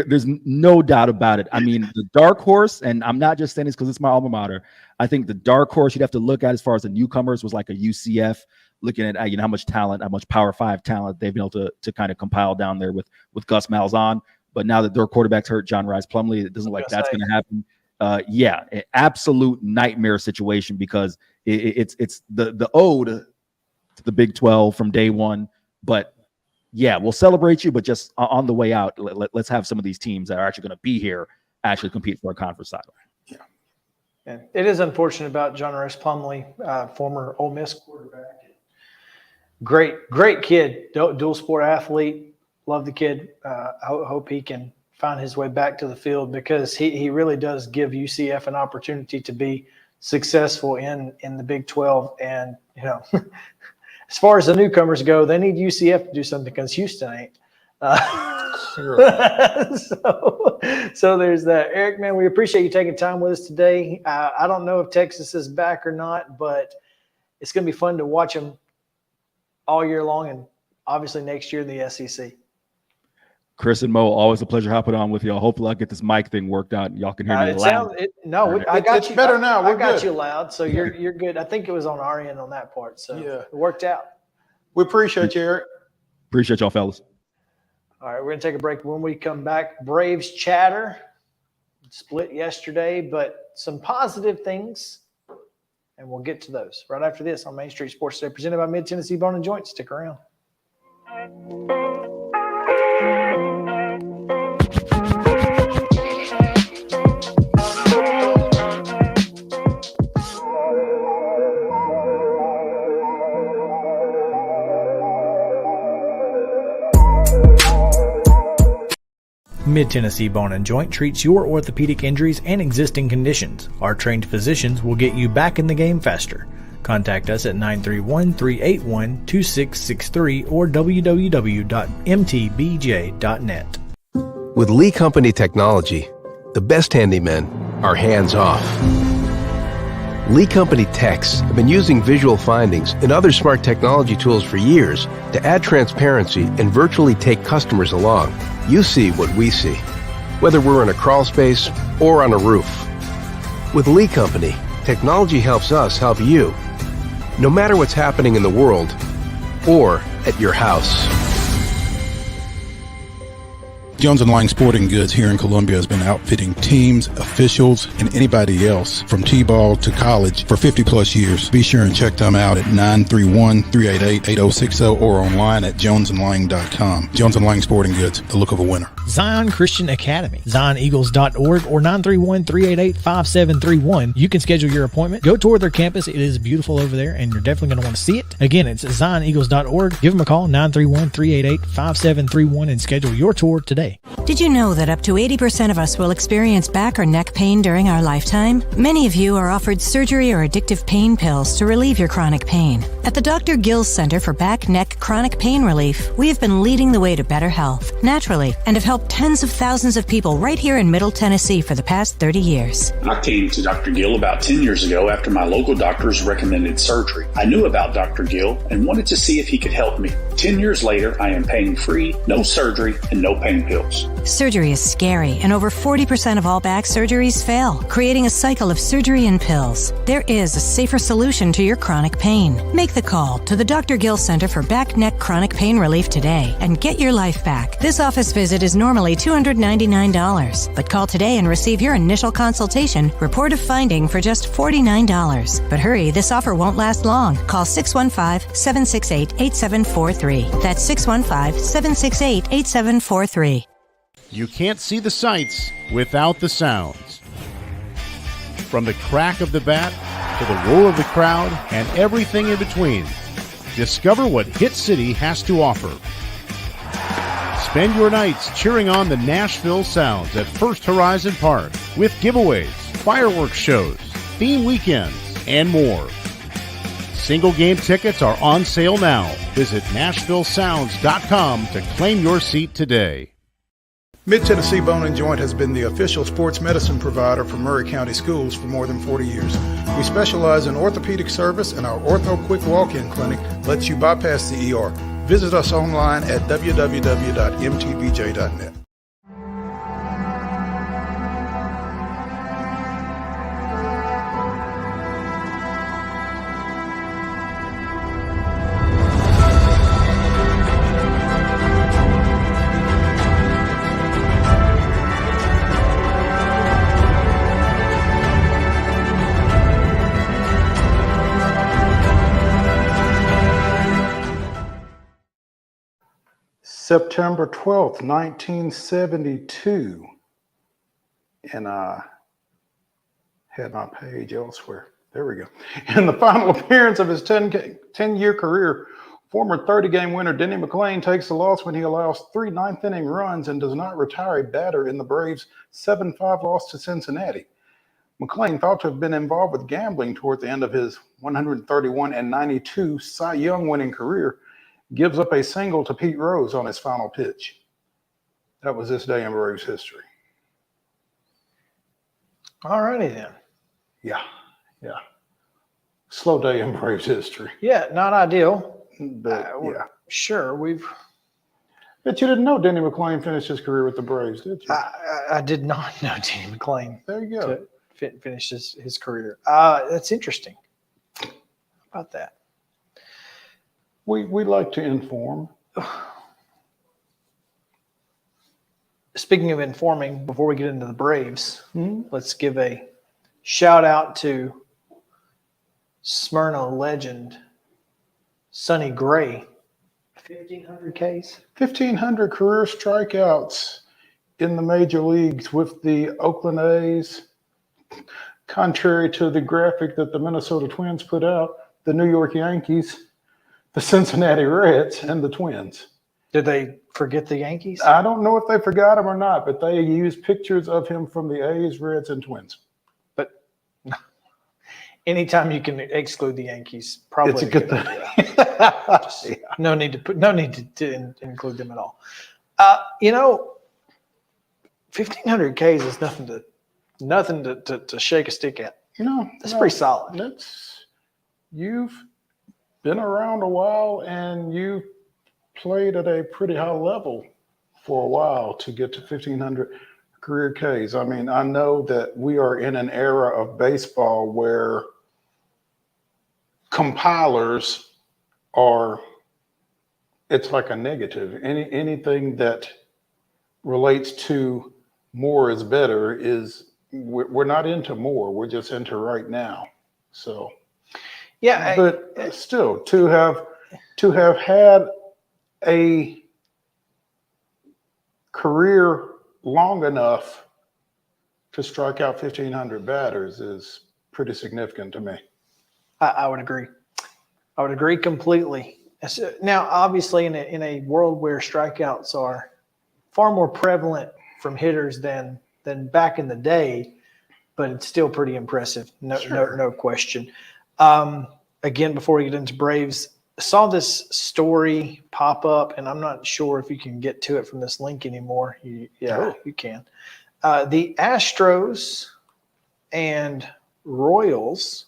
There's no doubt about it. I mean, the dark horse, and I'm not just saying this because it's my alma mater. I think the dark horse you'd have to look at as far as the newcomers was like a UCF, looking at how much talent, how much Power 5 talent they've been able to kind of compile down there with Gus Malzahn. But now that their quarterback's hurt, John Rice Plumlee, it doesn't look like that's going to happen. An absolute nightmare situation because it's the ode to the Big 12 from day one. But yeah, we'll celebrate you, but just on the way out, let's have some of these teams that are actually going to be here actually compete for a conference title.
Yeah, it is unfortunate about John Rice Plumlee, former Ole Miss quarterback. Great kid, dual sport athlete. Love the kid. I hope he can find his way back to the field because he really does give UCF an opportunity to be successful in the Big 12. And, as far as the newcomers go, they need UCF to do something because Houston ain't. So there's that. Eric, man, we appreciate you taking time with us today. I don't know if Texas is back or not, but it's going to be fun to watch them all year long and obviously next year in the SEC.
Chris and Mo, always a pleasure hopping on with y'all. Hopefully I get this mic thing worked out and y'all can hear me loud.
I got
it's
you
better now.
I got you loud, so you're good. I think it was on our end on that part, so It worked out.
We appreciate you, Eric.
Appreciate y'all, fellas.
All right, we're going to take a break. When we come back, Braves chatter. Split yesterday, but some positive things, and we'll get to those right after this on Main Street Sports Today, presented by Mid-Tennessee Bone & Joint. Stick around. Mid-Tennessee Bone & Joint treats your orthopedic injuries and existing conditions. Our trained physicians will get you back in the game faster. Contact us at 931-381-2663 or www.mtbj.net.
With Lee Company technology, the best handymen are hands-off. Lee Company techs have been using visual findings and other smart technology tools for years to add transparency and virtually take customers along. You see what we see, whether we're in a crawl space or on a roof. With Lee Company, technology helps us help you, no matter what's happening in the world or at your house.
Jones & Lang Sporting Goods here in Columbia has been outfitting teams, officials, and anybody else from T-ball to college for 50-plus years. Be sure and check them out at 931-388-8060 or online at jonesandlang.com. Jones & Lang Sporting Goods, the look of a winner.
Zion Christian Academy, ZionEagles.org or 931-388-5731. You can schedule your appointment. Go tour their campus. It is beautiful over there, and you're definitely going to want to see it. Again, it's ZionEagles.org. Give them a call, 931-388-5731, and schedule your tour today.
Did you know that up to 80% of us will experience back or neck pain during our lifetime? Many of you are offered surgery or addictive pain pills to relieve your chronic pain. At the Dr. Gill's Center for Back, Neck, Chronic Pain Relief, we have been leading the way to better health, naturally, and have helped tens of thousands of people right here in Middle Tennessee for the past 30 years.
I came to Dr. Gill about 10 years ago after my local doctors recommended surgery. I knew about Dr. Gill and wanted to see if he could help me. 10 years later, I am pain-free, no surgery, and no pain pills.
Surgery is scary, and over 40% of all back surgeries fail, creating a cycle of surgery and pills. There is a safer solution to your chronic pain. Make the call to the Dr. Gill Center for Back, Neck, Chronic Pain Relief today and get your life back. This office visit is normally $299, but call today and receive your initial consultation, report of finding for just $49. But hurry, this offer won't last long. Call 615-768-8743. That's 615-768-8743.
You can't see the sights without the sounds. From the crack of the bat to the roar of the crowd and everything in between, discover what Hit City has to offer. Spend your nights cheering on the Nashville Sounds at First Horizon Park with giveaways, fireworks shows, theme weekends, and more. Single game tickets are on sale now. Visit NashvilleSounds.com to claim your seat today.
Mid-Tennessee Bone & Joint has been the official sports medicine provider for Murray County Schools for more than 40 years. We specialize in orthopedic service, and our Ortho Quick Walk-In Clinic lets you bypass the ER. Visit us online at www.mtbj.net. September 12th, 1972. And I had my page elsewhere. There we go. In the final appearance of his 10-year career, former 30-game winner Denny McClain takes the loss when he allows 3 ninth-inning runs and does not retire a batter in the Braves' 7-5 loss to Cincinnati. McClain, thought to have been involved with gambling toward the end of his 131-92 Cy Young winning career, gives up a single to Pete Rose on his final pitch. That was this day in Braves history.
All righty then.
Yeah. Slow day in Braves history.
Yeah, not ideal.
But yeah.
Sure,
But you didn't know Denny McClain finished his career with the Braves, did you?
I did not know Denny McClain.
There you go.
Finish his career. That's interesting. How about that?
We like to inform.
Speaking of informing, before we get into the Braves, let's give a shout out to Smyrna legend Sonny Gray. 1,500 Ks?
1,500 career strikeouts in the major leagues with the Oakland A's. Contrary to the graphic that the Minnesota Twins put out, the New York Yankees, the Cincinnati Reds, and the Twins.
Did they forget the Yankees?
I don't know if they forgot him or not, but they used pictures of him from the A's, Reds, and Twins.
But anytime you can exclude the Yankees, probably
it's a good thing.
No need to include them at all. 1,500 Ks is nothing to shake a stick at. That's pretty solid.
You've been around a while, and you played at a pretty high level for a while to get to 1,500 career Ks. I mean, I know that we are in an era of baseball where compilers it's like a negative. Anything that relates to more is better we're not into more. We're just into right now. So. Yeah, but still, to have had a career long enough to strike out 1,500 batters is pretty significant to me.
I would agree. I would agree completely. Now, obviously, in a world where strikeouts are far more prevalent from hitters than back in the day, but it's still pretty impressive. No question. Again, before we get into Braves, I saw this story pop up, and I'm not sure if you can get to it from this link anymore. You can. The Astros and Royals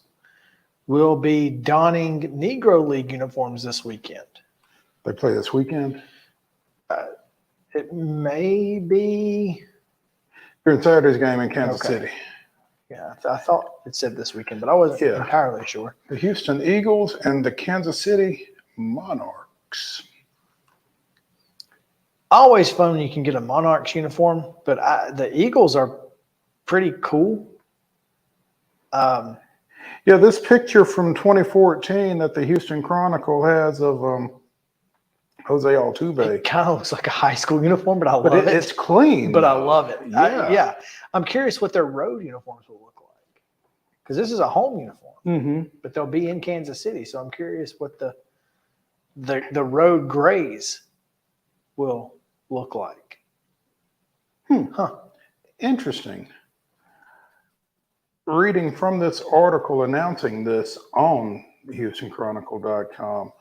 will be donning Negro League uniforms this weekend.
They play this weekend?
It may be.
During Saturday's game in Kansas City.
Yeah, I thought it said this weekend, but I wasn't entirely sure.
The Houston Eagles and the Kansas City Monarchs.
Always fun when you can get a Monarchs uniform, but the Eagles are pretty cool.
This picture from 2014 that the Houston Chronicle has of Jose Altuve.
It kind of looks like a high school uniform, but I love it.
It's clean.
But I love it.
Yeah.
I'm curious what their road uniforms will look like. Because this is a home uniform, but they'll be in Kansas City. So I'm curious what the road grays will look like.
Interesting. Reading from this article announcing this on HoustonChronicle.com,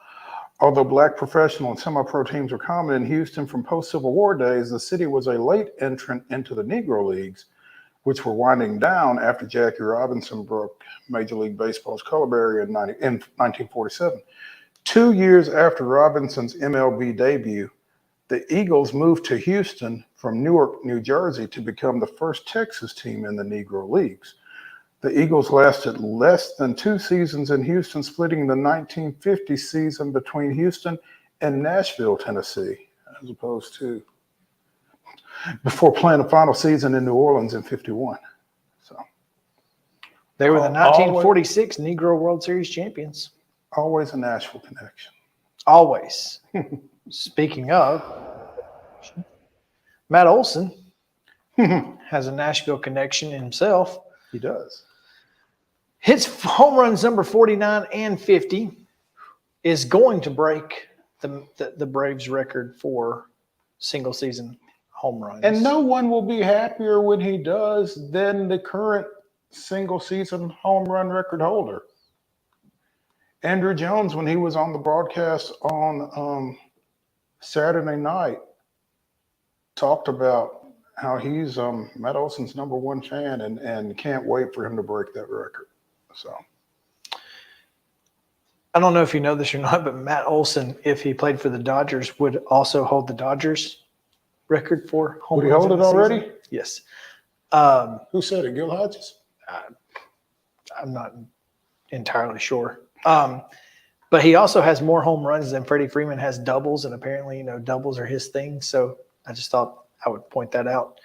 although black professional and semi-pro teams were common in Houston from post-Civil War days, the city was a late entrant into the Negro Leagues, which were winding down after Jackie Robinson broke Major League Baseball's color barrier in 1947. 2 years after Robinson's MLB debut, the Eagles moved to Houston from Newark, New Jersey to become the first Texas team in the Negro Leagues. The Eagles lasted less than 2 seasons in Houston, splitting the 1950 season between Houston and Nashville, Tennessee, as opposed to before playing the final season in New Orleans in 51. So
they were the 1946 Negro World Series champions.
Always a Nashville connection.
Always. Speaking of, Matt Olson has a Nashville connection himself.
He does.
His home runs number 49 and 50 is going to break the Braves record for single season home runs.
And no one will be happier when he does than the current single season home run record holder. Andrew Jones, when he was on the broadcast on Saturday night, talked about how he's Matt Olson's #1 fan and can't wait for him to break that record. So
I don't know if you know this or not, but Matt Olson, if he played for the Dodgers, would also hold the Dodgers record for home runs.
Would he hold it already?
Season. Yes.
Who said it? Gil Hodges?
I'm not entirely sure. But he also has more home runs than Freddie Freeman has doubles, and apparently, doubles are his thing. So I just thought I would point that out.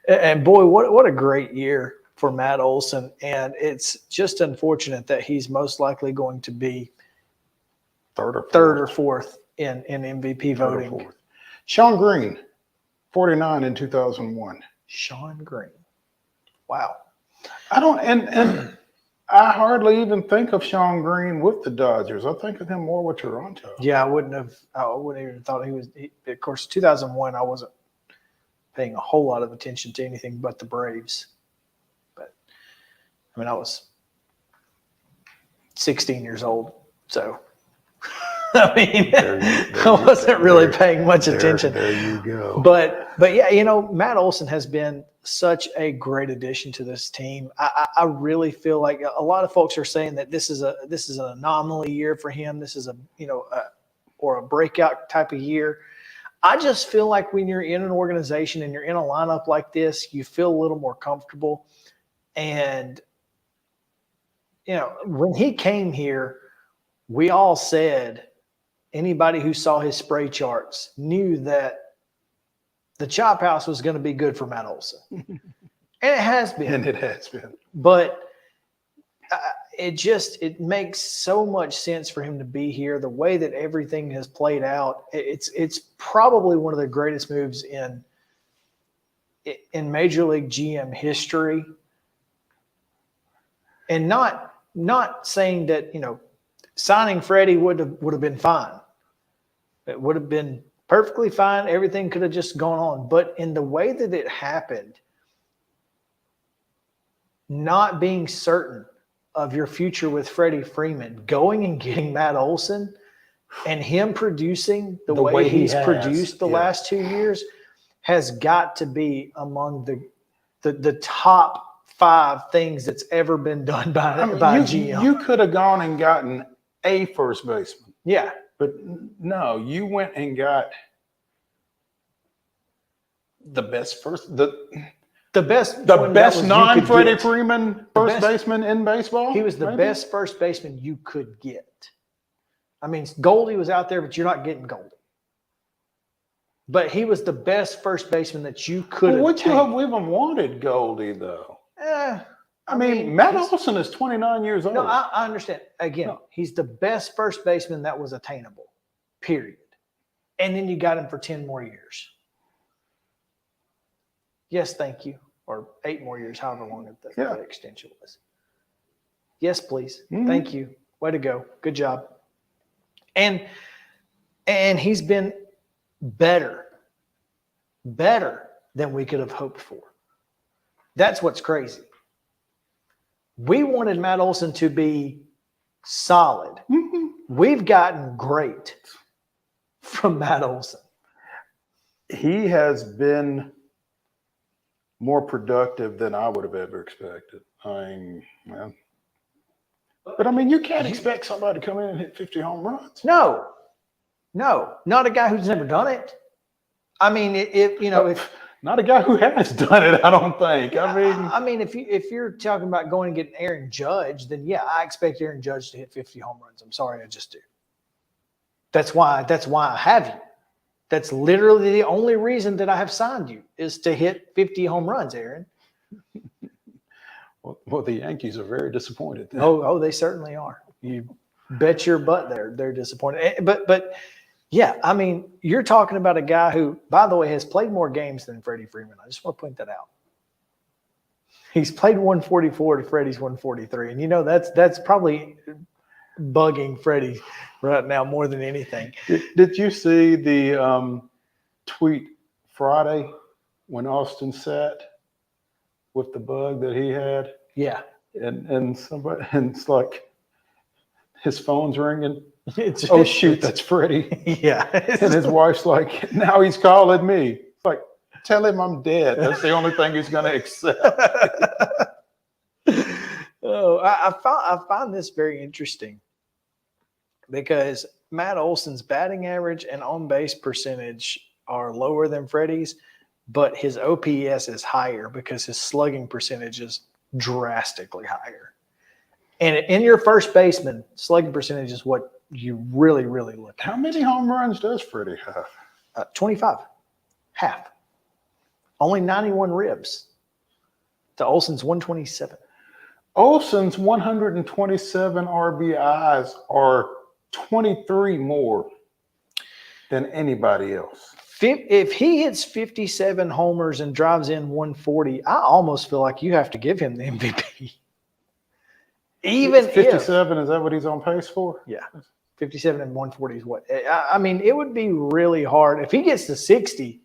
and boy, what a great year for Matt Olson. And it's just unfortunate that he's most likely going to be third or fourth in MVP voting.
Sean Green, 49 in 2001.
Sean Green. Wow.
And I hardly even think of Sean Green with the Dodgers. I think of him more with Toronto.
Yeah, I wouldn't even thought he was. Of course, 2001, I wasn't paying a whole lot of attention to anything but the Braves. But I was 16 years old, so I wasn't really paying much attention.
There you go.
But yeah, Matt Olson has been such a great addition to this team. I really feel like a lot of folks are saying that this is an anomaly year for him. This is or a breakout type of year. I just feel like when you're in an organization and you're in a lineup like this, you feel a little more comfortable. And when he came here, we all said, anybody who saw his spray charts knew that the chop house was going to be good for Matt Olson. And it has been.
And it has been.
But it makes so much sense for him to be here. The way that everything has played out, it's probably one of the greatest moves in Major League GM history. And not saying that, signing Freddie would have been fine. It would have been perfectly fine. Everything could have just gone on. But in the way that it happened, not being certain of your future with Freddie Freeman, going and getting Matt Olson and him producing the way he's produced the last 2 years has got to be among the top 5 things that's ever been done by GM.
You could have gone and gotten a first baseman.
Yeah.
But no, you went and got the best non-Freddie Freeman first baseman in baseball.
He was the best first baseman you could get. I mean, Goldie was out there, but you're not getting Goldie. But he was the best first baseman that you could have.
Would you have even wanted Goldie though? I mean, Matt Olson is 29 years old.
No, I understand. Again, he's the best first baseman that was attainable, period. And then you got him for 10 more years. Yes, thank you. Or 8 more years, however long the extension was. Yes, please. Mm-hmm. Thank you. Way to go. Good job. And he's been better than we could have hoped for. That's what's crazy. We wanted Matt Olson to be solid. Mm-hmm. We've gotten great from Matt Olson.
He has been more productive than I would have ever expected. But I mean, you can't expect somebody to come in and hit 50 home runs.
No, not a guy who's never done it. I mean, if
not a guy who has done it, I don't think.
I mean, if you're talking about going and getting Aaron Judge, then yeah, I expect Aaron Judge to hit 50 home runs. I'm sorry, I just do. That's why I have you. That's literally the only reason that I have signed you is to hit 50 home runs, Aaron.
Well, the Yankees are very disappointed.
Oh, they certainly are. You bet your butt they're disappointed. But yeah, I mean, you're talking about a guy who, by the way, has played more games than Freddie Freeman. I just want to point that out. He's played 144 to Freddie's 143, and that's probably bugging Freddie right now more than anything.
Did you see the tweet Friday when Austin sat with the bug that he had?
Yeah.
And it's like his phone's ringing. Oh shoot, that's Freddie.
Yeah.
And his wife's like, now he's calling me. It's like, tell him I'm dead. That's the only thing he's going to accept.
Oh, I find this very interesting because Matt Olson's batting average and on-base percentage are lower than Freddie's, but his OPS is higher because his slugging percentage is drastically higher. And in your first baseman, slugging percentage is what you really, really look at.
How many home runs does Freddie have?
25. Half. Only 91 ribs. To Olson's 127.
Olson's 127 RBIs are 23 more than anybody else.
If he hits 57 homers and drives in 140, I almost feel like you have to give him the MVP. Even
57, is that what he's on pace for?
Yeah. 57 and 140 is what. I mean, it would be really hard. If he gets to 60,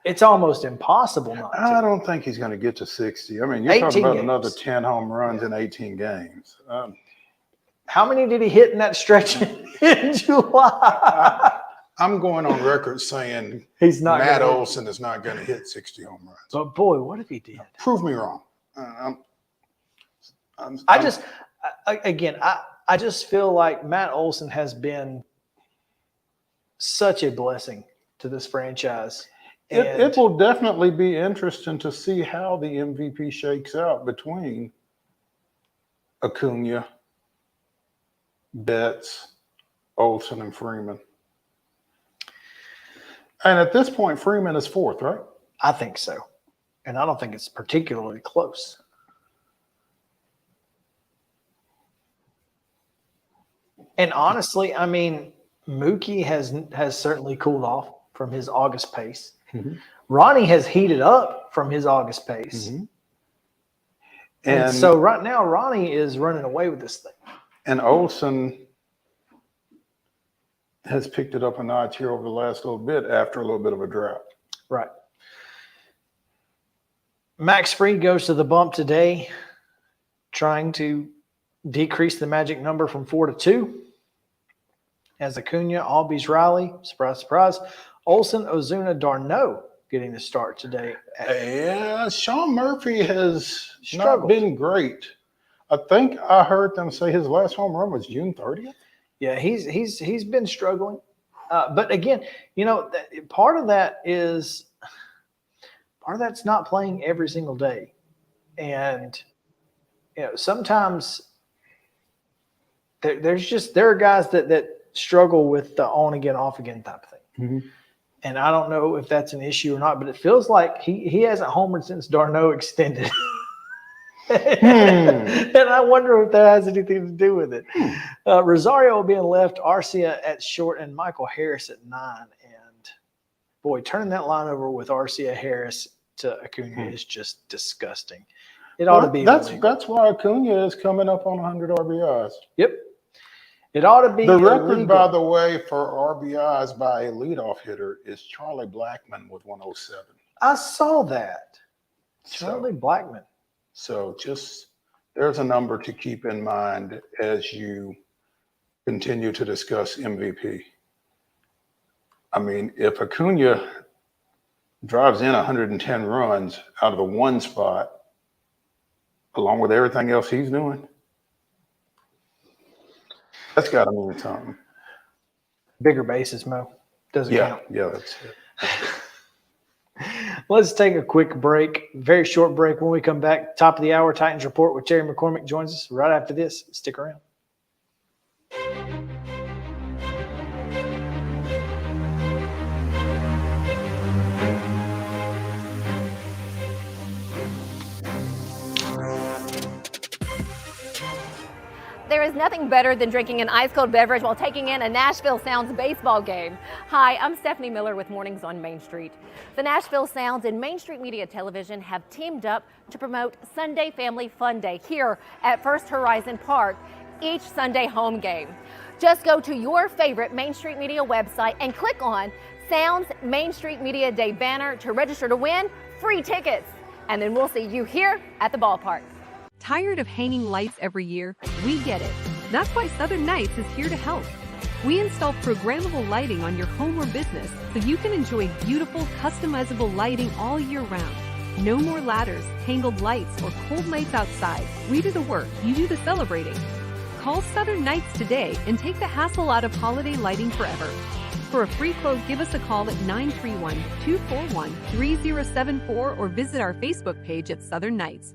it's almost impossible not to.
I don't think he's going to get to 60. I mean, you're talking about another 10 home runs in 18 games.
How many did he hit in that stretch in July?
I'm going on record saying Matt Olson is not going to hit 60 home runs.
But boy, what if he did?
Prove me wrong.
I just feel like Matt Olson has been such a blessing to this franchise.
It will definitely be interesting to see how the MVP shakes out between Acuna, Betts, Olson, and Freeman. And at this point, Freeman is fourth, right?
I think so. And I don't think it's particularly close. And honestly, I mean, Mookie has certainly cooled off from his August pace.
Mm-hmm.
Ronnie has heated up from his August pace.
Mm-hmm.
And so right now, Ronnie is running away with this thing.
And Olsen has picked it up a notch here over the last little bit after a little bit of a drought.
Right. Max Fried goes to the bump today, trying to decrease the magic number from 4 to 2. As Acuna, Albies, Riley, surprise, surprise, Olsen, Ozuna, Darno getting the start today.
Yeah, Sean Murphy has
Struggled.
not been great. I think I heard them say his last home run was June 30th.
Yeah, he's been struggling. But again, you know, part of that's not playing every single day. And, you know, sometimes there are guys that struggle with the on again, off again type of thing.
Mm-hmm.
And I don't know if that's an issue or not, but it feels like he hasn't homered since Darno extended. And I wonder if that has anything to do with it. Rosario being left, Arcia at short, and Michael Harris at 9. And boy, turning that line over with Arcia, Harris to Acuna is just disgusting. It ought to be.
That's why Acuna is coming up on 100 RBIs.
Yep. It ought to be.
The record,
illegal.
by the way, for RBIs by a leadoff hitter is Charlie Blackmon with 107.
I saw that. Charlie Blackmon.
So just there's a number to keep in mind as you continue to discuss MVP. I mean, if Acuna drives in 110 runs out of the one spot, along with everything else he's doing, that's got to mean something.
Bigger bases, Mo. Doesn't count.
Yeah, that's it.
Let's take a quick break, very short break. When we come back, top of the hour, Titans Report with Terry McCormick joins us right after this. Stick around.
There is nothing better than drinking an ice-cold beverage while taking in a Nashville Sounds baseball game. Hi, I'm Stephanie Miller with Mornings on Main Street. The Nashville Sounds and Main Street Media Television have teamed up to promote Sunday Family Fun Day here at First Horizon Park, each Sunday home game. Just go to your favorite Main Street Media website and click on Sounds Main Street Media Day banner to register to win free tickets. And then we'll see you here at the ballpark.
Tired of hanging lights every year? We get it. That's why Southern Nights is here to help. We install programmable lighting on your home or business so you can enjoy beautiful, customizable lighting all year round. No more ladders, tangled lights, or cold nights outside. We do the work, you do the celebrating. Call Southern Nights today and take the hassle out of holiday lighting forever. For a free quote, give us a call at 931-241-3074 or visit our Facebook page at Southern Nights.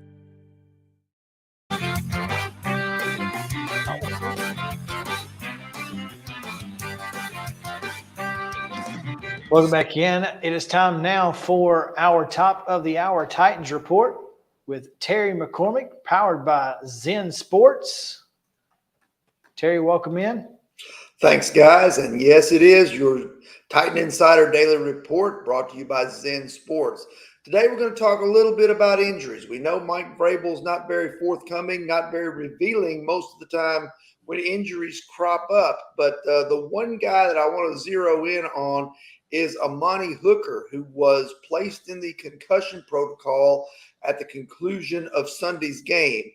Welcome back in. It is time now for our top of the hour Titans Report with Terry McCormick, powered by Zen Sports. Terry, welcome in.
Thanks, guys. And yes, it is your Titan Insider Daily Report brought to you by Zen Sports. Today, we're going to talk a little bit about injuries. We know Mike Vrabel's not very forthcoming, not very revealing most of the time when injuries crop up. But the one guy that I want to zero in on is Amani Hooker, who was placed in the concussion protocol at the conclusion of Sunday's game.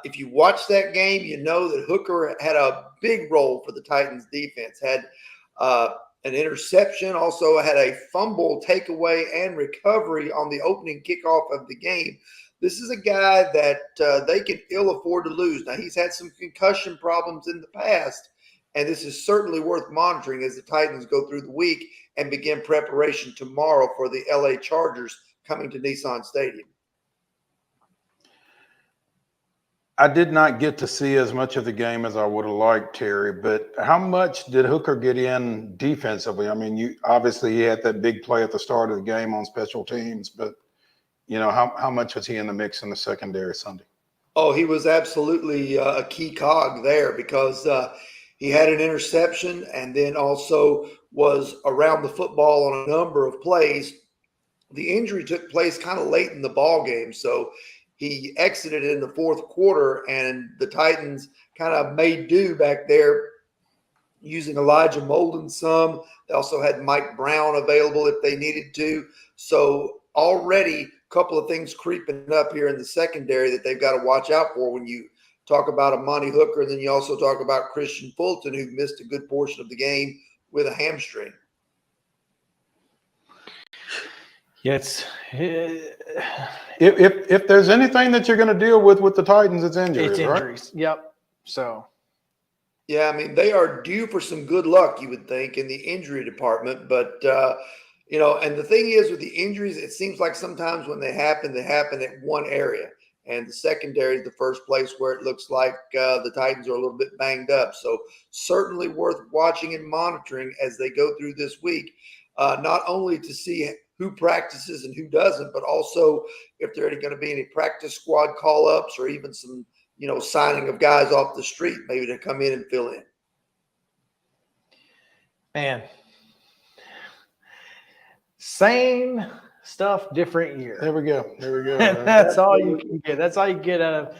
If you watch that game, you know that Hooker had a big role for the Titans defense, had an interception, also had a fumble takeaway and recovery on the opening kickoff of the game. This is a guy that they can ill afford to lose. Now, he's had some concussion problems in the past, and this is certainly worth monitoring as the Titans go through the week and begin preparation tomorrow for the LA Chargers coming to Nissan Stadium.
I did not get to see as much of the game as I would have liked, Terry, but how much did Hooker get in defensively? I mean, obviously he had that big play at the start of the game on special teams, but how much was he in the mix in the secondary Sunday?
Oh, he was absolutely a key cog there because He had an interception and then also was around the football on a number of plays. The injury took place kind of late in the ball game, so he exited in the fourth quarter, and the Titans kind of made do back there using Elijah Molden some. They also had Mike Brown available if they needed to. So already a couple of things creeping up here in the secondary that they've got to watch out for when you talk about Amani Hooker, and then you also talk about Christian Fulton, who missed a good portion of the game with a hamstring.
Yes.
If there's anything that you're going to deal with the Titans, it's injuries,
It's injuries.
right?
Yep. So.
Yeah, I mean, they are due for some good luck, you would think, in the injury department. But, and the thing is with the injuries, it seems like sometimes when they happen at one area. And the secondary is the first place where it looks like the Titans are a little bit banged up. So certainly worth watching and monitoring as they go through this week, not only to see who practices and who doesn't, but also if there are going to be any practice squad call-ups or even some, signing of guys off the street maybe to come in and fill in.
Man. Same stuff, different year.
There we go.
That's all you can get. That's all you get out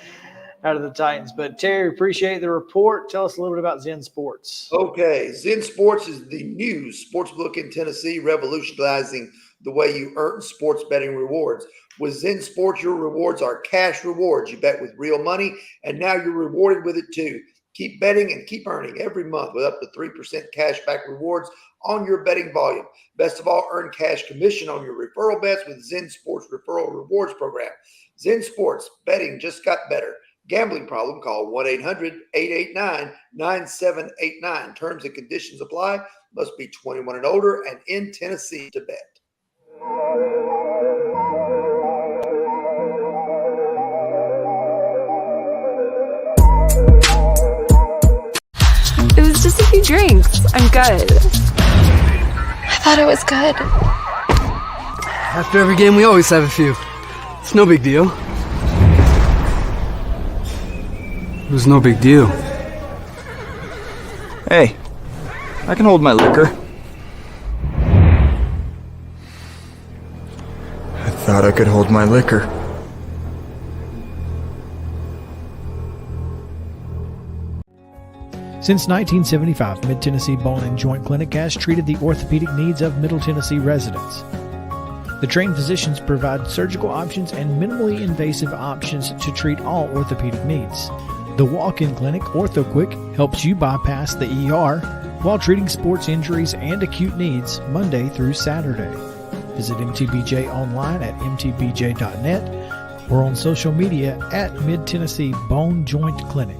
of the Titans. But Terry, appreciate the report. Tell us a little bit about Zen Sports.
Okay, Zen Sports is the new sportsbook in Tennessee, revolutionizing the way you earn sports betting rewards. With Zen Sports, your rewards are cash rewards. You bet with real money, and now you're rewarded with it too. Keep betting and keep earning every month with up to 3% cash back rewards on your betting volume. Best of all, earn cash commission on your referral bets with Zen Sports Referral Rewards Program. Zen Sports, betting just got better. Gambling problem, call 1-800-889-9789. Terms and conditions apply. Must be 21 and older and in Tennessee to bet.
It was just a few drinks. I'm good. I thought it was good.
After every game, we always have a few. It's no big deal. It was no big deal.
Hey, I can hold my liquor. I thought I could hold my liquor.
Since 1975, Mid-Tennessee Bone and Joint Clinic has treated the orthopedic needs of Middle Tennessee residents. The trained physicians provide surgical options and minimally invasive options to treat all orthopedic needs. The walk-in clinic, OrthoQuick, helps you bypass the ER while treating sports injuries and acute needs Monday through Saturday. Visit MTBJ online at mtbj.net or on social media at Mid-Tennessee Bone Joint Clinic.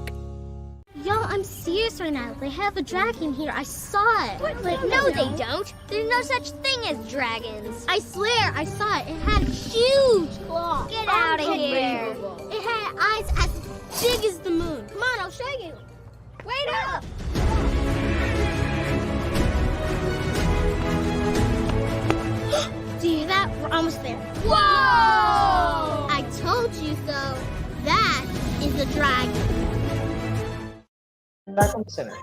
Y'all, I'm serious right now. They have a dragon here. I saw it. Wait, no, they don't. There's no such thing as dragons. I swear, I saw it. It had huge claws. Get out of here. It had eyes as big as the moon. Come on, I'll show you. Wait up. Do you hear that? We're almost there. Whoa! I told you so. That is a dragon.
Back on the center.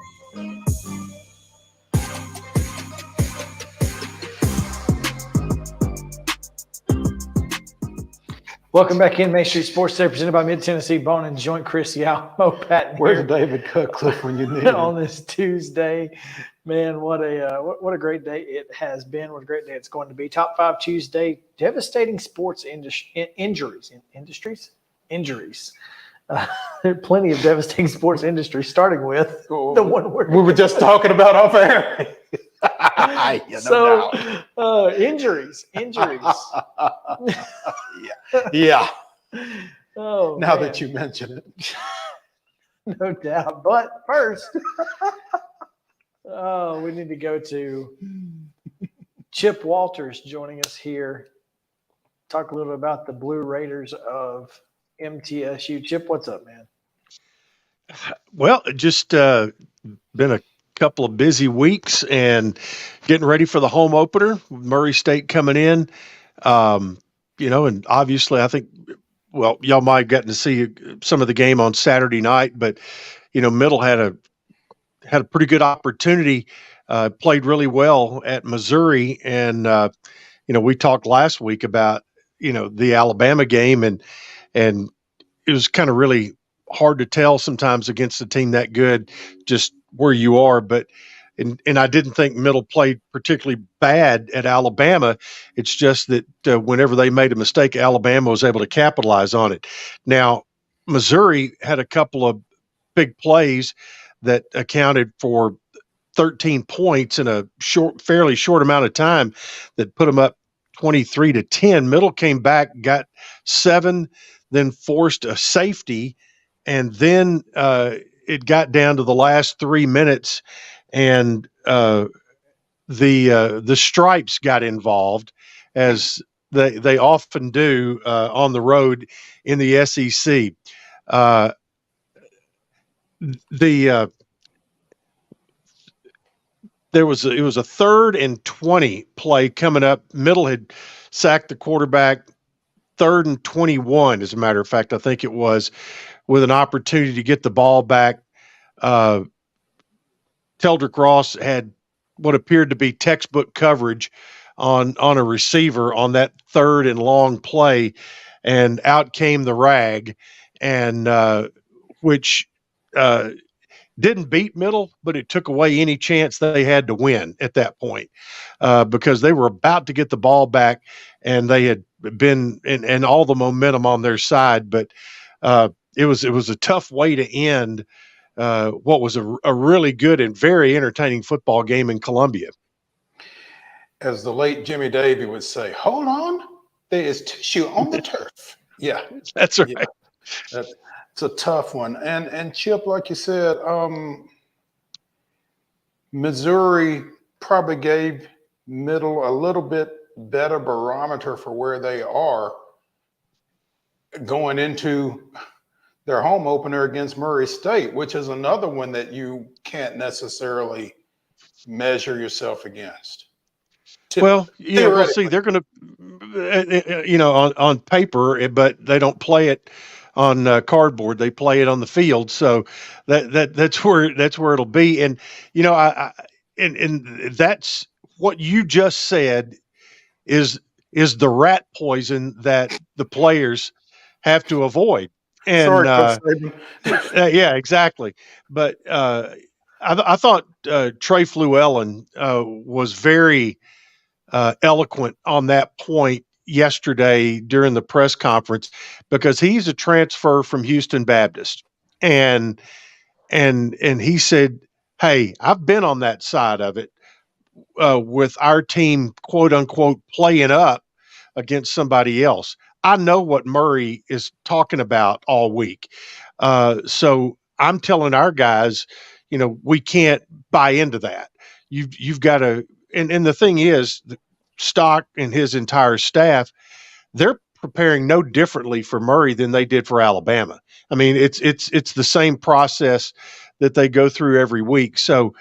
Welcome back in Main Street Sports Day, presented by Mid-Tennessee Bone and Joint. Chris Yao, Mo Patton.
Where's David Cutcliffe when you need him?
On this Tuesday, man, what a great day it has been. What a great day it's going to be. Top 5 Tuesday, devastating sports injuries. There are plenty of devastating sports industries, starting with the one
we were just talking about off air.
Injuries.
Yeah.
Oh,
now
man.
that you mention it.
No doubt. But first, we need to go to Chip Walters joining us here. Talk a little about the Blue Raiders of MTSU. Chip, what's up, man?
Well, just been a couple of busy weeks and getting ready for the home opener. Murray State coming in, and obviously I think, well, y'all might have gotten to see some of the game on Saturday night, but, Middle had had a pretty good opportunity, played really well at Missouri. And, we talked last week about, the Alabama game, and it was kind of really hard to tell sometimes against a team that good, just where you are. But, and I didn't think Middle played particularly bad at Alabama. It's just that whenever they made a mistake, Alabama was able to capitalize on it. Now, Missouri had a couple of big plays that accounted for 13 points in a fairly short amount of time that put them up 23-10. Middle came back, got 7, then forced a safety, and then it got down to the last 3 minutes, and the stripes got involved, as they often do on the road in the SEC. It was a 3rd and 20 play coming up. Middle had sacked the quarterback. 3rd and 21, as a matter of fact, I think it was, with an opportunity to get the ball back. Teldrick Ross had what appeared to be textbook coverage on a receiver on that 3rd and long play, and out came the rag, and which didn't beat Middle, but it took away any chance they had to win at that point, because they were about to get the ball back, and they had been and all the momentum on their side. But it was a tough way to end what was a really good and very entertaining football game in Columbia.
As the late Jimmy Davey would say, hold on, there is tissue on the turf. Yeah,
that's right.
Yeah. It's a tough one. And Chip, like you said, Missouri probably gave Middle a little bit better barometer for where they are going into their home opener against Murray State, which is another one that you can't necessarily measure yourself against.
Well, we'll see. They're going to, on paper, but they don't play it on cardboard. They play it on the field. So that's where it'll be. And, and that's what you just said is the rat poison that the players have to avoid. And
sorry,
yeah, exactly. But I thought Trey Fluellen was very eloquent on that point yesterday during the press conference, because he's a transfer from Houston Baptist, and he said, "Hey, I've been on that side of it with our team, quote unquote, playing up against somebody else. I know what Murray is talking about all week. So I'm telling our guys, we can't buy into that. You've got to." And the thing is, Stock and his entire staff, they're preparing no differently for Murray than they did for Alabama. I mean, it's the same process that they go through every week. So,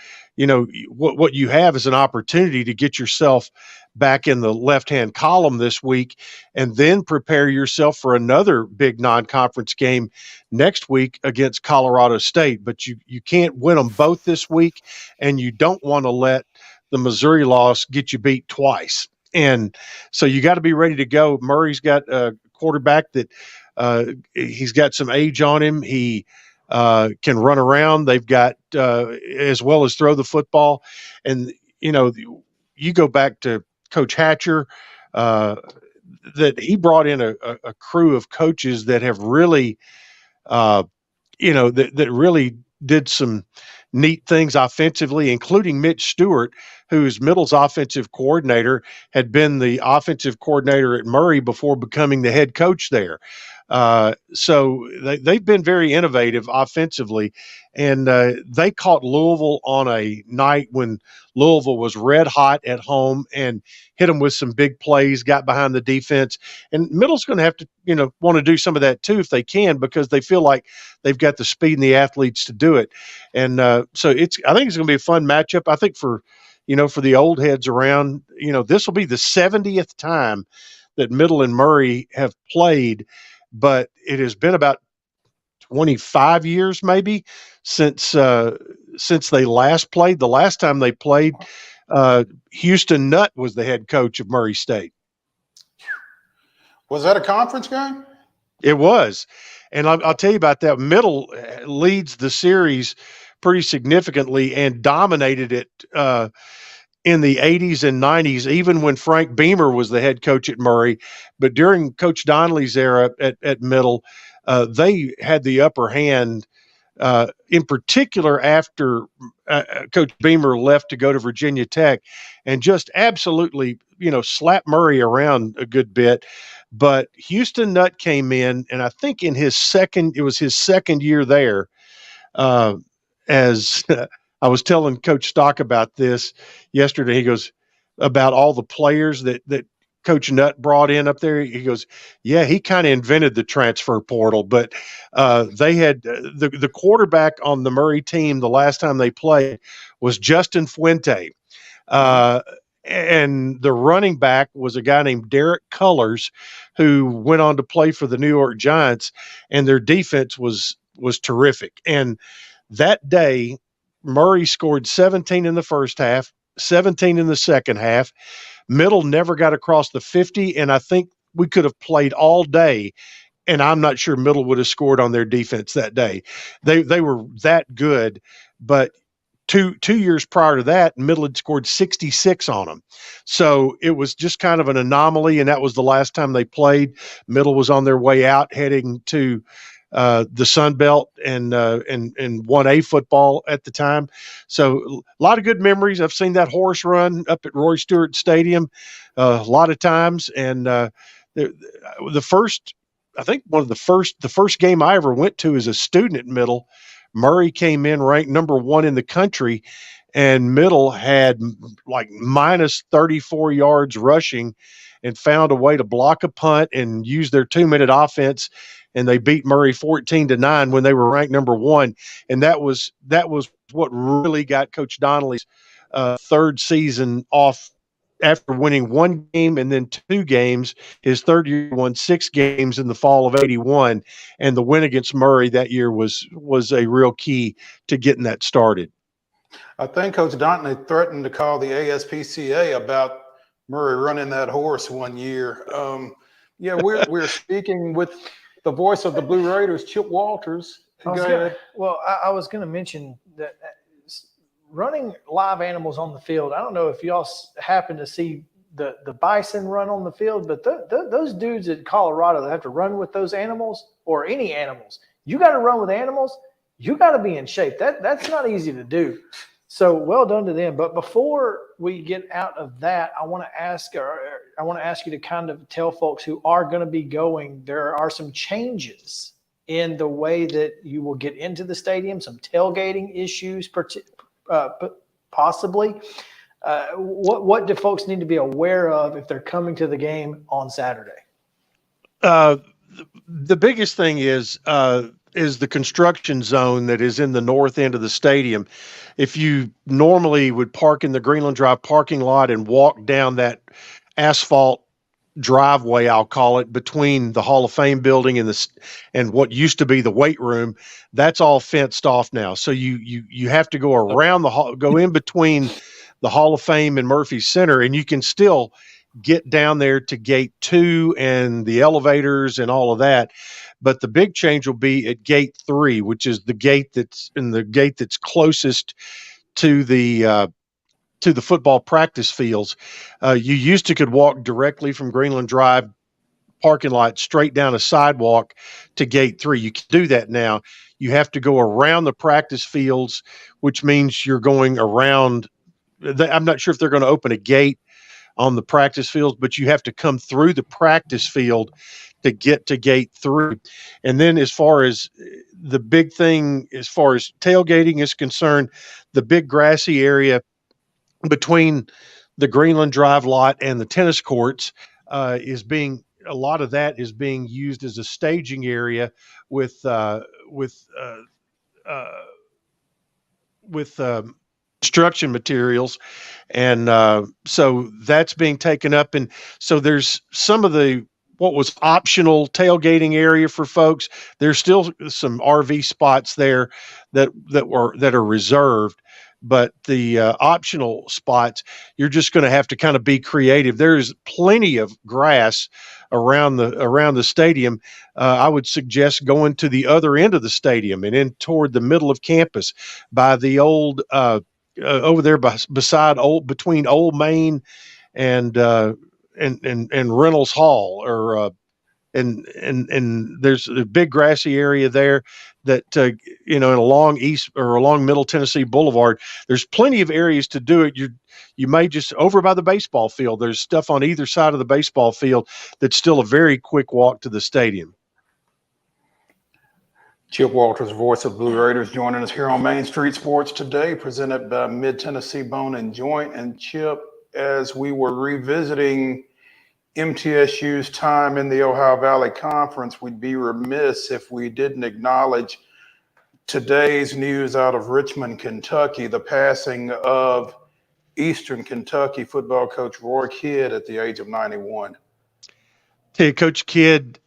what you have is an opportunity to get yourself back in the left-hand column this week, and then prepare yourself for another big non-conference game next week against Colorado State. But you can't win them both this week, and you don't want to let the Missouri loss get you beat twice. And so you got to be ready to go. Murray's got a quarterback that he's got some age on him. He can run around. They've got as well as throw the football. And, you go back to Coach Hatcher, that he brought in a crew of coaches that have really, that really did some neat things offensively, including Mitch Stewart, who's Middle's offensive coordinator, had been the offensive coordinator at Murray before becoming the head coach there. So they've been very innovative offensively, and they caught Louisville on a night when Louisville was red hot at home and hit them with some big plays, got behind the defense. And Middle's going to have to, want to do some of that too if they can, because they feel like they've got the speed and the athletes to do it. And so I think it's going to be a fun matchup. I think for the old heads around, this will be the 70th time that Middle and Murray have played, but it has been about 25 years maybe since since they last played. The last time they played, Houston Nutt was the head coach of Murray State.
Was that a conference game?
It was. And I'll tell you about that. Middle leads the series pretty significantly and dominated it in the 80s and 90s, even when Frank Beamer was the head coach at Murray. But during Coach Donnelly's era at Middle, they had the upper hand, in particular after Coach Beamer left to go to Virginia Tech, and just absolutely, slapped Murray around a good bit. But Houston Nutt came in, and I think it was his second year there. As I was telling Coach Stock about this yesterday, he goes about all the players that Coach Nutt brought in up there. He goes, yeah, he kind of invented the transfer portal, but they had the quarterback on the Murray team the last time they played was Justin Fuente. And the running back was a guy named Derek Cullors, who went on to play for the New York Giants, and their defense was terrific. And that day, Murray scored 17 in the first half, 17 in the second half. Middle never got across the 50, and I think we could have played all day, and I'm not sure Middle would have scored on their defense that day. They were that good, but two years prior to that, Middle had scored 66 on them. So it was just kind of an anomaly, and that was the last time they played. Middle was on their way out, heading to the Sun Belt and 1A football at the time. So a lot of good memories. I've seen that horse run up at Roy Stewart Stadium a lot of times. And the first game I ever went to as a student at Middle, Murray came in ranked number 1 in the country, and Middle had like minus 34 yards rushing and found a way to block a punt and use their 2-minute offense. And they beat Murray 14-9 when they were ranked number 1. And that was what really got Coach Donnelly's third season off. After winning 1 game and then 2 games, his third year won 6 games in the fall of 81. And the win against Murray that year was a real key to getting that started.
I think Coach Donnelly threatened to call the ASPCA about Murray running that horse one year. We're speaking with the voice of the Blue Raiders, Chip Walters.
I was going to mention that running live animals on the field. I don't know if y'all happen to see the bison run on the field, but those dudes in Colorado that have to run with those animals, or any animals, you got to run with animals. You got to be in shape. That's not easy to do. So well done to them. But before we get out of that, I want to ask you to kind of tell folks who are going to be going, there are some changes in the way that you will get into the stadium, some tailgating issues, possibly. What do folks need to be aware of if they're coming to the game on Saturday?
The biggest thing is the construction zone that is in the north end of the stadium. If you normally would park in the Greenland Drive parking lot and walk down that asphalt driveway, I'll call it, between the Hall of Fame building and what used to be the weight room, that's all fenced off now. So you have to go around go in between the Hall of Fame and Murphy Center, and you can still get down there to gate 2 and the elevators and all of that. But the big change will be at gate 3, which is the gate that's closest to the football practice fields. You could walk directly from Greenland Drive parking lot straight down a sidewalk to gate 3. You can do that now. You have to go around the practice fields, which means you're going around. I'm not sure if they're going to open a gate on the practice fields, but you have to come through the practice field to get to gate 3. And then as far as the big thing, as far as tailgating is concerned, the big grassy area between the Greenland Drive lot and the tennis courts a lot of that is being used as a staging area with construction materials. And so that's being taken up. And so there's some of the what was optional tailgating area for folks. There's still some RV spots there that are reserved, but the optional spots, you're just going to have to kind of be creative. There's plenty of grass around the stadium. I would suggest going to the other end of the stadium and in toward the middle of campus by the old over there between Old Main and Reynolds Hall, or and there's a big grassy area there that along Middle Tennessee Boulevard. There's plenty of areas to do it. You may just over by the baseball field. There's stuff on either side of the baseball field that's still a very quick walk to the stadium.
Chip Walters, voice of Blue Raiders, joining us here on Main Street Sports today, presented by Mid-Tennessee Bone and Joint. And Chip, as we were revisiting MTSU's time in the Ohio Valley Conference, we'd be remiss if we didn't acknowledge today's news out of Richmond, Kentucky, the passing of Eastern Kentucky football coach Roy Kidd at the age of 91.
Hey, Coach Kidd,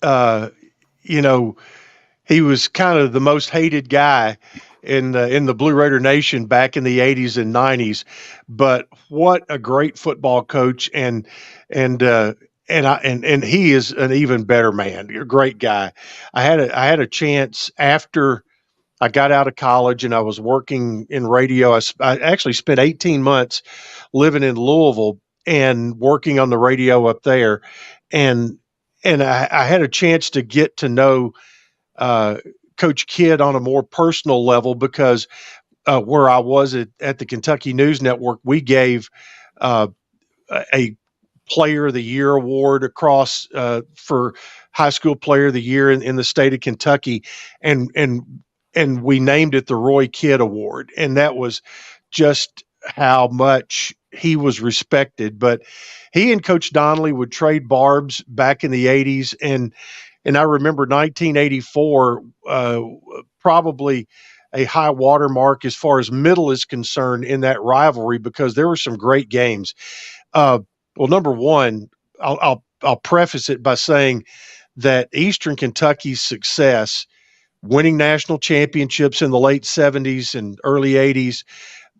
he was kind of the most hated guy in the Blue Raider Nation back in the 80s and 90s, but what a great football coach, and he is an even better man. You're a great guy. I had a chance after I got out of college and I was working in radio. I actually spent 18 months living in Louisville and working on the radio up there, and I had a chance to get to know Coach Kidd on a more personal level, because where I was at the Kentucky News Network, we gave a Player of the Year award across for High School Player of the Year in the state of Kentucky, and we named it the Roy Kidd Award, and that was just how much he was respected. But he and Coach Donnelly would trade barbs back in the 80s, and I remember 1984, probably a high watermark as far as Middle is concerned in that rivalry, because there were some great games. Well, number one, I'll preface it by saying that Eastern Kentucky's success, winning national championships in the late 70s and early 80s,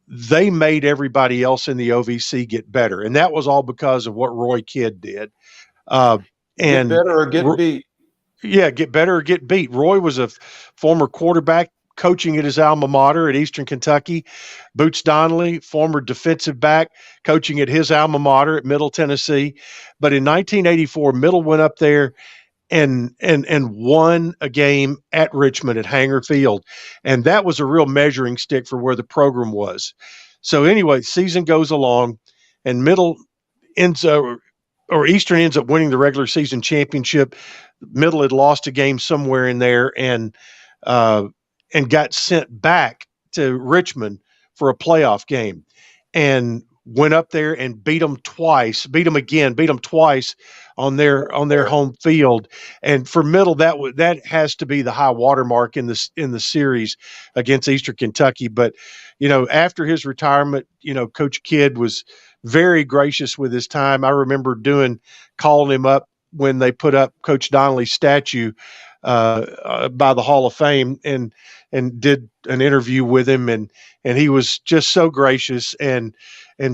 they made everybody else in the OVC get better, and that was all because of what Roy Kidd did. And
get better or get beat.
Yeah, get better or get beat. Roy was a former quarterback coaching at his alma mater at Eastern Kentucky. Boots Donnelly, former defensive back, coaching at his alma mater at Middle Tennessee. But in 1984, Middle went up there and won a game at Richmond at Hanger Field. And that was a real measuring stick for where the program was. So anyway, season goes along, and Middle Eastern ends up winning the regular season championship. Middle had lost a game somewhere in there, and got sent back to Richmond for a playoff game, and went up there and beat them twice on their home field. And for Middle, that has to be the high watermark in the series against Eastern Kentucky. But after his retirement, Coach Kidd was very gracious with his time. I remember calling him up when they put up Coach Donnelly's statue by the Hall of Fame, and did an interview with him, and he was just so gracious and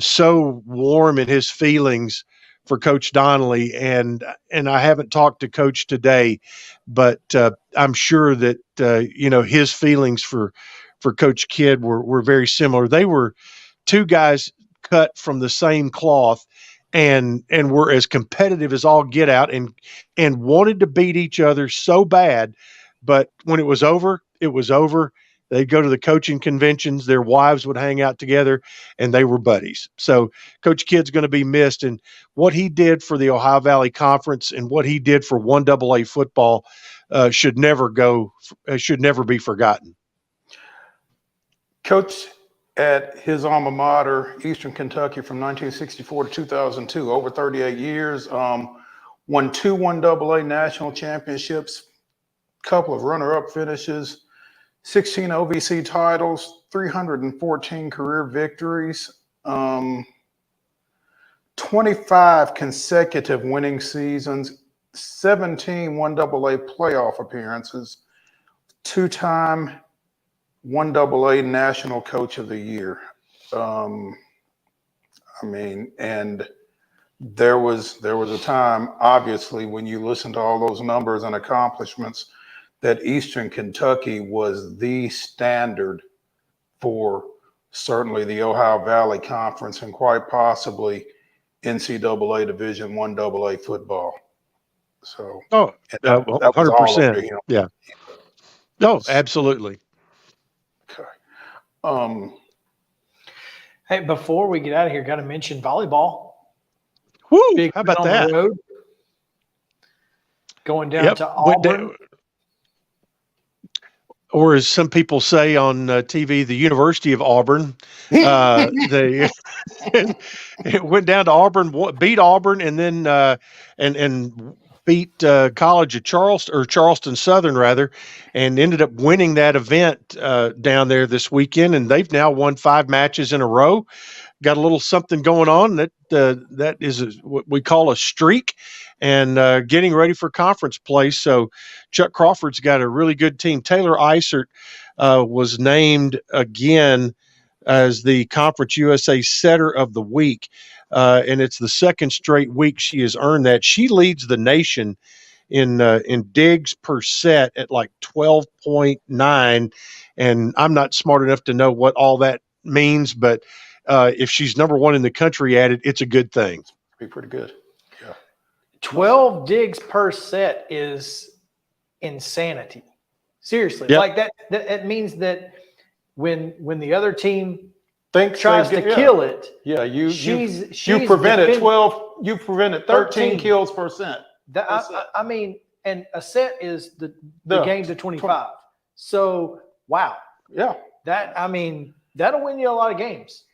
so warm in his feelings for Coach Donnelly. And I haven't talked to Coach today, but I'm sure that his feelings for Coach Kidd were very similar. They were two guys cut from the same cloth, and were as competitive as all get out, and wanted to beat each other so bad. But when it was over, it was over. They'd go to the coaching conventions. Their wives would hang out together, and they were buddies. So Coach Kidd's going to be missed, and what he did for the Ohio Valley Conference and what he did for 1AA football should never be forgotten.
Coach at his alma mater, Eastern Kentucky, from 1964 to 2002, over 38 years, won 2 1AA national championships, couple of runner-up finishes, 16 OVC titles, 314 career victories, 25 consecutive winning seasons, 17 1AA playoff appearances, 2-time 1AA National Coach of the Year. And there was a time, obviously, when you listen to all those numbers and accomplishments, that Eastern Kentucky was the standard for certainly the Ohio Valley Conference and quite possibly NCAA Division I AA football. So, that was all of
100%.
it,
Yeah. No, absolutely.
Okay.
Hey, before we get out of here, got to mention volleyball.
Woo!
Big
How about
on
that?
The road. Going down to Auburn.
Or as some people say on TV, the University of Auburn. They it went down to Auburn, beat Auburn, and then and beat College of Charleston Southern rather, and ended up winning that event down there this weekend. And they've now won 5 matches in a row. Got a little something going on that is what we call a streak, and getting ready for conference play. So Chuck Crawford's got a really good team. Taylor Eisert was named again as the Conference USA Setter of the Week, and it's the second straight week she has earned that. She leads the nation in digs per set at like 12.9, and I'm not smart enough to know what all that means, but if she's number 1 in the country at it, it's a good thing.
Be pretty good. Yeah.
12 digs per set is insanity. Seriously.
Yep.
Like that means that when the other team
tries
to kill it,
you prevented 12, you prevented 13 kills per set.
I mean, and a set is the game to 25. So wow.
Yeah.
That'll win you a lot of games.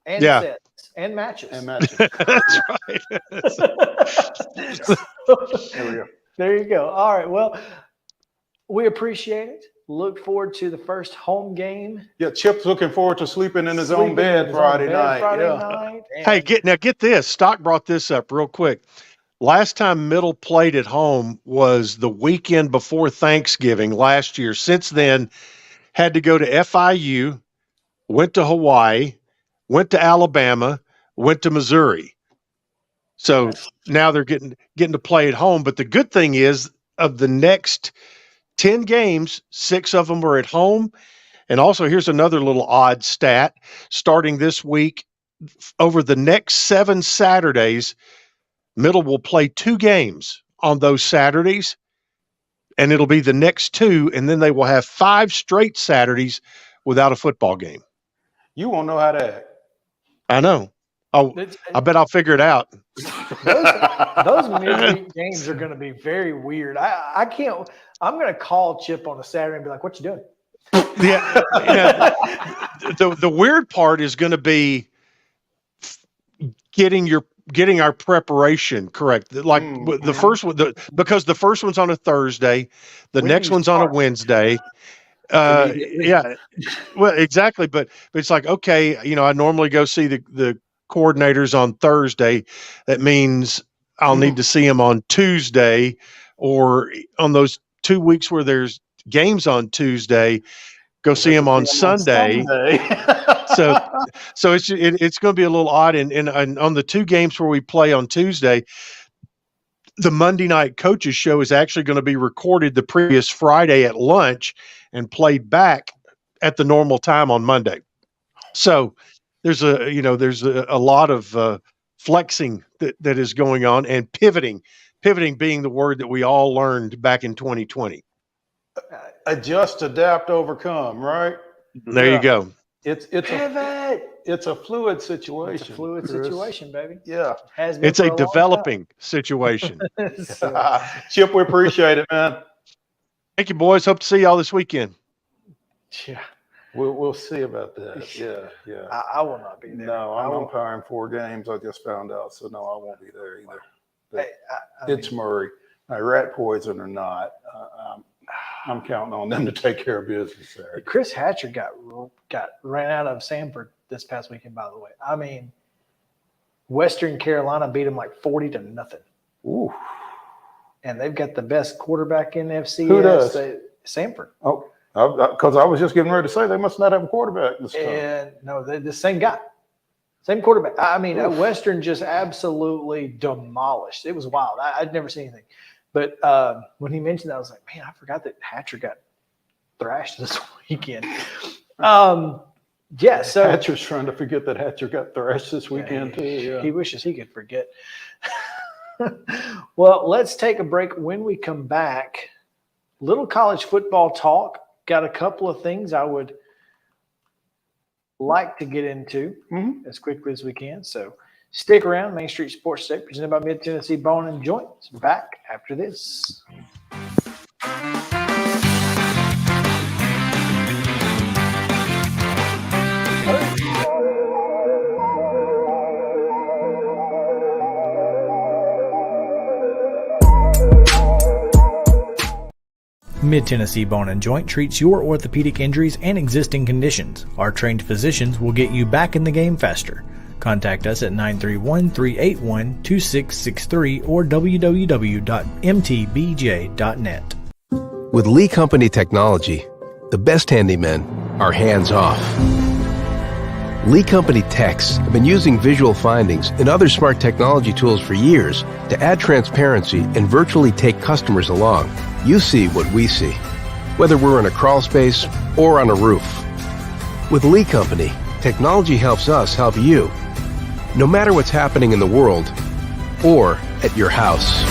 And sets and matches.
That's right.
There we go.
There you go. All right. Well, we appreciate it. Look forward to the first home game.
Yeah, Chip's looking forward to sleeping in his own bed Friday night.
Hey, get this. Stock brought this up real quick. Last time Middle played at home was the weekend before Thanksgiving last year. Since then, had to go to FIU, went to Hawaii, went to Alabama, went to Missouri. So now they're getting to play at home. But the good thing is, of the next 10 games, 6 of them are at home. And also, here's another little odd stat. Starting this week, over the next 7 Saturdays, Middle will play 2 games on those Saturdays, and it'll be the next 2, and then they will have 5 straight Saturdays without a football game.
You won't know how to act.
I know. Oh, I bet I'll figure it out.
Those midweek games are going to be very weird. I can't. I'm going to call Chip on a Saturday and be like, "What you doing?"
Yeah. The weird part is going to be getting our preparation correct. Like the first one, because the first one's on a Thursday, the next one's on a Wednesday. Yeah, well, exactly. But it's like, okay, I normally go see the coordinators on Thursday. That means I'll need to see them on Tuesday, or on those 2 weeks where there's games on Tuesday, go see them on Sunday. so it's going to be a little odd. And on the 2 games where we play on Tuesday, the Monday night coaches show is actually going to be recorded the previous Friday at lunch and played back at the normal time on Monday. So there's a lot of flexing that is going on, and pivoting being the word that we all learned back in 2020.
Adjust, adapt, overcome, right?
There you go.
It's a fluid situation.
It's a fluid situation, baby.
Yeah.
It's a developing situation.
Chip, we appreciate it, man.
Thank you, boys. Hope to see y'all this weekend.
Yeah.
We'll see about that. Yeah.
I will not be there.
No, I'm umpiring 4 games. I just found out, so no, I won't be there either. But it's Murray. Now, rat poison or not, I'm counting on them to take care of business there.
Chris Hatcher got ran out of Sanford this past weekend, by the way. I mean, Western Carolina beat him like 40-0.
Ooh.
and they've got the best quarterback in FCS.
Who does?
Sanford.
Oh, because I was just getting ready to say they must not have a quarterback this time.
And no, they're the same guy. Same quarterback. I mean, Western just absolutely demolished. It was wild. I'd never seen anything. But when he mentioned that, I was like, man, I forgot that Hatcher got thrashed this weekend. Yeah, so
Hatcher's trying to forget that Hatcher got thrashed this weekend too. Yeah.
He wishes he could forget. Well, let's take a break. When we come back, little college football talk. Got a couple of things I would like to get into as quickly as we can. So stick around. Main Street Sports Today, presented by Mid Tennessee Bone and Joint. Back after this.
Mid-Tennessee Bone and Joint treats your orthopedic injuries and existing conditions. Our trained physicians will get you back in the game faster. Contact us at 931-381-2663 or www.mtbj.net.
With Lee Company technology, the best handymen are hands-off. Lee Company techs have been using visual findings and other smart technology tools for years to add transparency and virtually take customers along. You see what we see, whether we're in a crawl space or on a roof. With Lee Company, technology helps us help you, no matter what's happening in the world or at your house.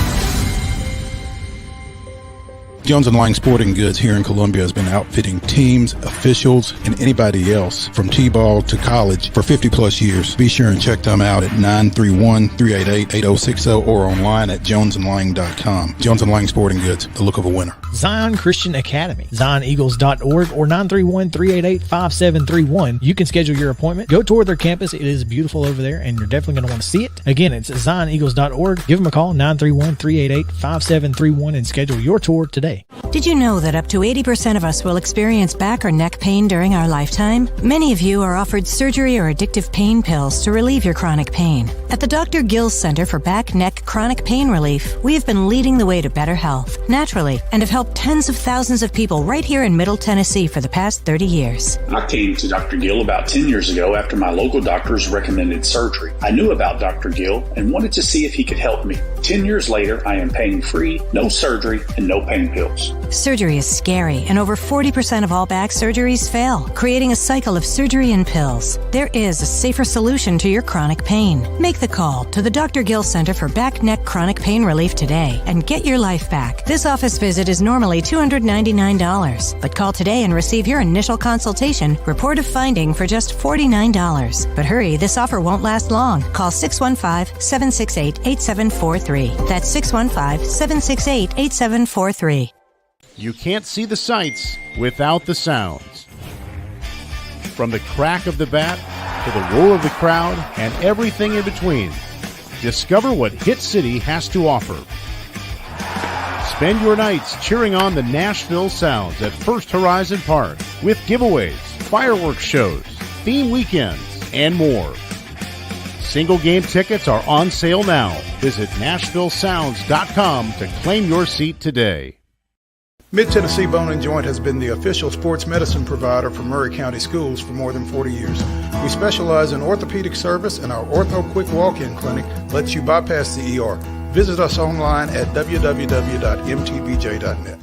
Jones & Lang Sporting Goods here in Columbia has been outfitting teams, officials, and anybody else from T-ball to college for 50 plus years. Be sure and check them out at 931-388-8060 or online at jonesandlang.com. Jones & Lang Sporting Goods, the look of a winner.
Zion Christian Academy, zioneagles.org or 931-388-5731. You can schedule your appointment. Go tour their campus. It is beautiful over there, and you're definitely going to want to see it. Again, it's zioneagles.org. Give them a call, 931-388-5731, and schedule your tour today.
Did you know that up to 80% of us will experience back or neck pain during our lifetime? Many of you are offered surgery or addictive pain pills to relieve your chronic pain. At the Dr. Gill's Center for Back, Neck, Chronic Pain Relief, we have been leading the way to better health, naturally, and have helped tens of thousands of people right here in Middle Tennessee for the past 30 years.
I came to Dr. Gill about 10 years ago after my local doctors recommended surgery. I knew about Dr. Gill and wanted to see if he could help me. 10 years later, I am pain-free, no surgery, and no pain pills.
Surgery is scary, and over 40% of all back surgeries fail, creating a cycle of surgery and pills. There is a safer solution to your chronic pain. Make the call to the Dr. Gill Center for Back, Neck, Chronic Pain Relief today and get your life back. This office visit is normally $299, but call today and receive your initial consultation, report of finding for just $49. But hurry, this offer won't last long. Call 615-768-8743. That's 615-768-8743.
You can't see the sights without the sounds. From the crack of the bat to the roar of the crowd and everything in between, discover what Hit City has to offer. Spend your nights cheering on the Nashville Sounds at First Horizon Park with giveaways, fireworks shows, theme weekends, and more. Single game tickets are on sale now. Visit NashvilleSounds.com to claim your seat today.
Mid-Tennessee Bone and Joint has been the official sports medicine provider for Murray County Schools for more than 40 years. We specialize in orthopedic service, and our Ortho Quick Walk-In Clinic lets you bypass the ER. Visit us online at www.mtbj.net.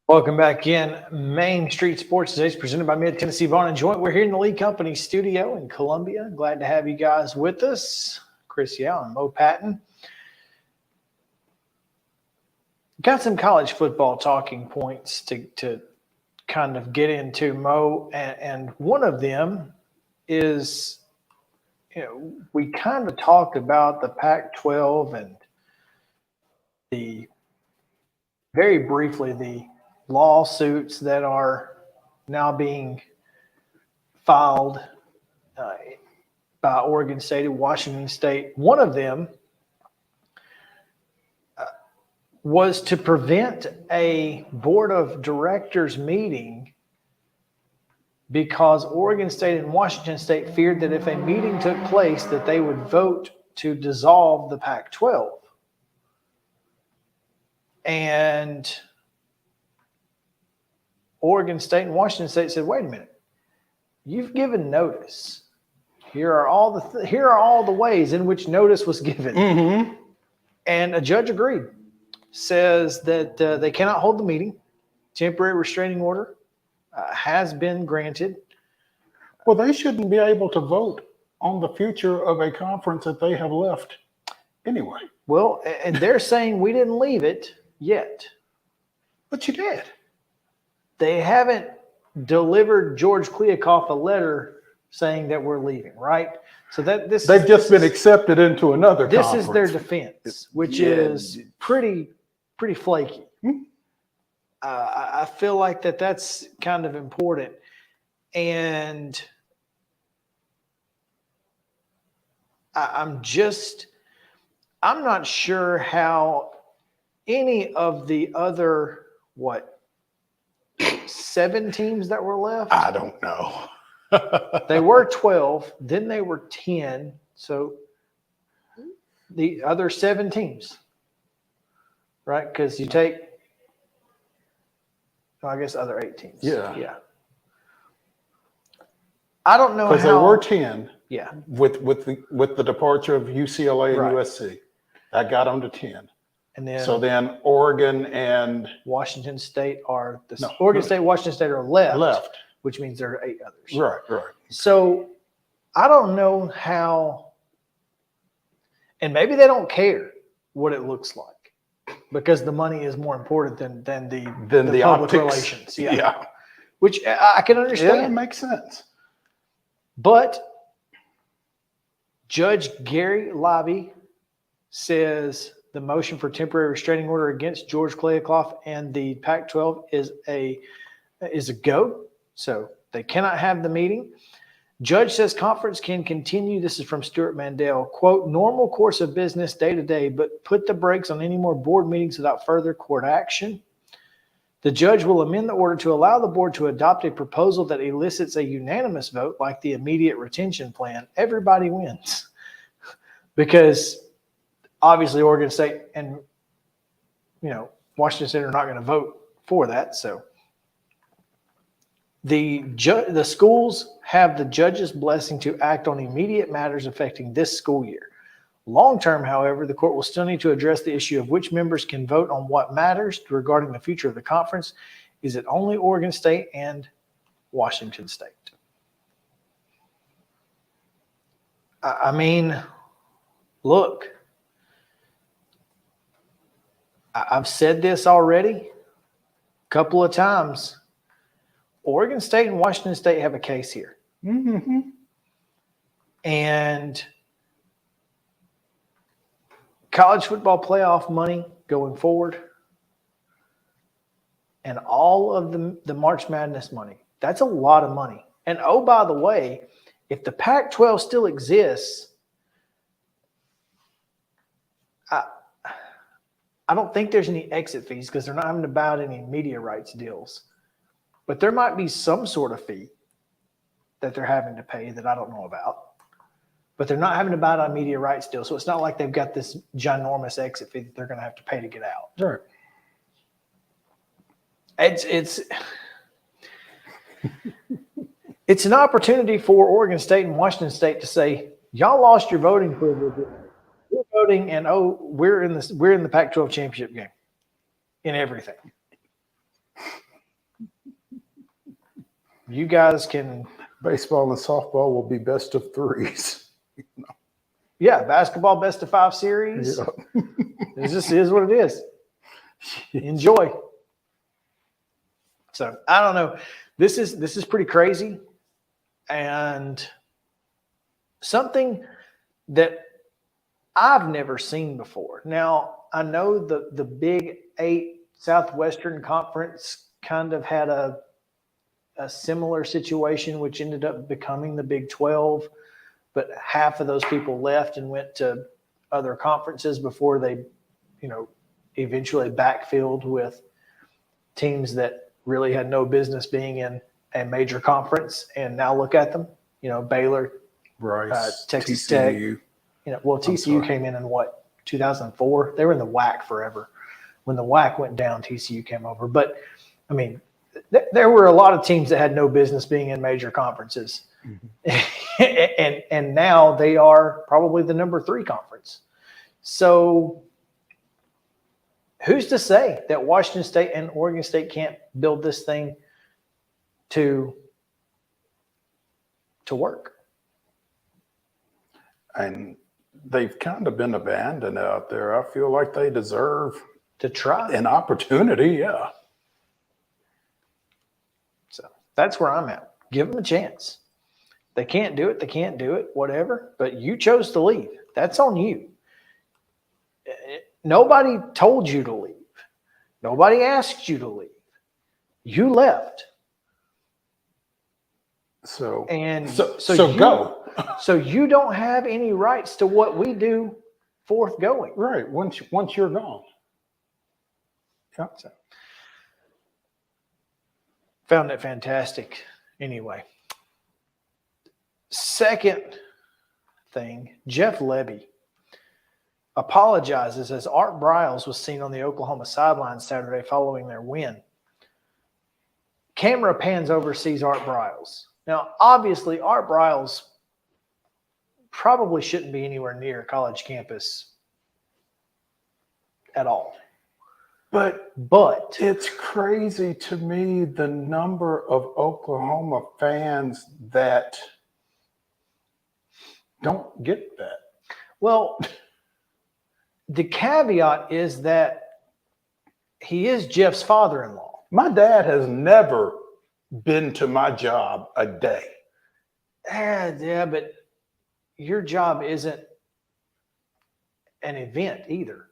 Welcome back in. Main Street Sports Today is presented by Mid-Tennessee Bone and Joint. We're here in the Lee Company studio in Columbia. Glad to have you guys with us. Chris Yao and Mo Patton. Got some college football talking points to kind of get into, Mo, and one of them is, we kind of talked about the Pac-12 and very briefly the lawsuits that are now being filed by Oregon State and Washington State. One of them was to prevent a board of directors meeting because Oregon State and Washington State feared that if a meeting took place that they would vote to dissolve the Pac-12. And Oregon State and Washington State said, wait a minute, you've given notice. Here are all the ways in which notice was given.
Mm-hmm.
And a judge agreed, says that they cannot hold the meeting. Temporary restraining order has been granted.
Well, they shouldn't be able to vote on the future of a conference that they have left anyway.
Well, and they're saying we didn't leave it yet.
But you did.
They haven't delivered George Kliakoff a letter saying that we're leaving, right? So
they've just been accepted into another conference.
This is their defense, which is pretty flaky.
Hmm?
I feel like that's kind of important. And I'm not sure how any of the other, 7 teams that were left?
I don't know.
They were 12, then they were 10. So the other 7 teams, right? Because you take, I guess, other 8 teams.
Yeah.
I don't know how.
Because there were 10.
Yeah.
With the departure of UCLA and USC, that got them to 10.
And then
so Oregon and
Washington State are Oregon State, Washington State are left, which means there are 8 others.
Right.
So I don't know how, and maybe they don't care what it looks like because the money is more important than the public
optics.
relations.
Yeah.
Which I can understand.
Yeah, it makes sense.
But Judge Gary Labbe says the motion for temporary restraining order against George Kliakoff and the Pac-12 is a go. So they cannot have the meeting. Judge says conference can continue. This is from Stuart Mandel. Quote, normal course of business day to day, but put the brakes on any more board meetings without further court action. The judge will amend the order to allow the board to adopt a proposal that elicits a unanimous vote like the immediate retention plan. Everybody wins. Because obviously Oregon State and Washington State are not going to vote for that. So the schools have the judge's blessing to act on immediate matters affecting this school year. Long term, however, the court will still need to address the issue of which members can vote on what matters regarding the future of the conference. Is it only Oregon State and Washington State? I mean, look, I've said this already a couple of times. Oregon State and Washington State have a case here.
Mm-hmm.
And college football playoff money going forward and all of the March Madness money, that's a lot of money. And oh, by the way, if the Pac-12 still exists, I don't think there's any exit fees because they're not having to buy out any media rights deals. But there might be some sort of fee that they're having to pay that I don't know about. But they're not having to buy out a media rights deal. So it's not like they've got this ginormous exit fee that they're going to have to pay to get out.
Right.
It's an opportunity for Oregon State and Washington State to say, y'all lost your voting privilege. We're voting, and we're in the Pac-12 championship game in everything. You guys can.
Baseball and softball will be best of 3s.
Yeah, basketball best of 5 series.
Yeah.
It just is what it is. Enjoy. So I don't know. This is pretty crazy, and something that I've never seen before. Now I know the Big 8 Southwestern Conference kind of had a similar situation, which ended up becoming the Big 12, but half of those people left and went to other conferences before they, eventually backfilled with teams that really had no business being in a major conference, and now look at them. Baylor,
Rice,
Texas
TCU.
Tech. TCU came in what, 2004? They were in the WAC forever. When the WAC went down, TCU came over. But I mean, there were a lot of teams that had no business being in major conferences, and now they are probably the number 3 conference. So who's to say that Washington State and Oregon State can't build this thing to work?
And they've kind of been abandoned out there. I feel like they deserve
to try
an opportunity. Yeah.
So that's where I'm at. Give them a chance. They can't do it. They can't do it, whatever. But you chose to leave. That's on you. Nobody told you to leave. Nobody asked you to leave. You left.
So
go. So you don't have any rights to what we do forthgoing.
Right. Once you're gone. Yeah.
So, found it fantastic. Anyway. Second thing, Jeff Lebby apologizes as Art Briles was seen on the Oklahoma sideline Saturday following their win. Camera pans over, sees Art Briles. Now, obviously, Art Briles probably shouldn't be anywhere near college campus at all.
But it's crazy to me the number of Oklahoma fans that don't get that.
Well, the caveat is that he is Jeff's father-in-law.
My dad has never been to my job a day.
Yeah, but your job isn't an event either.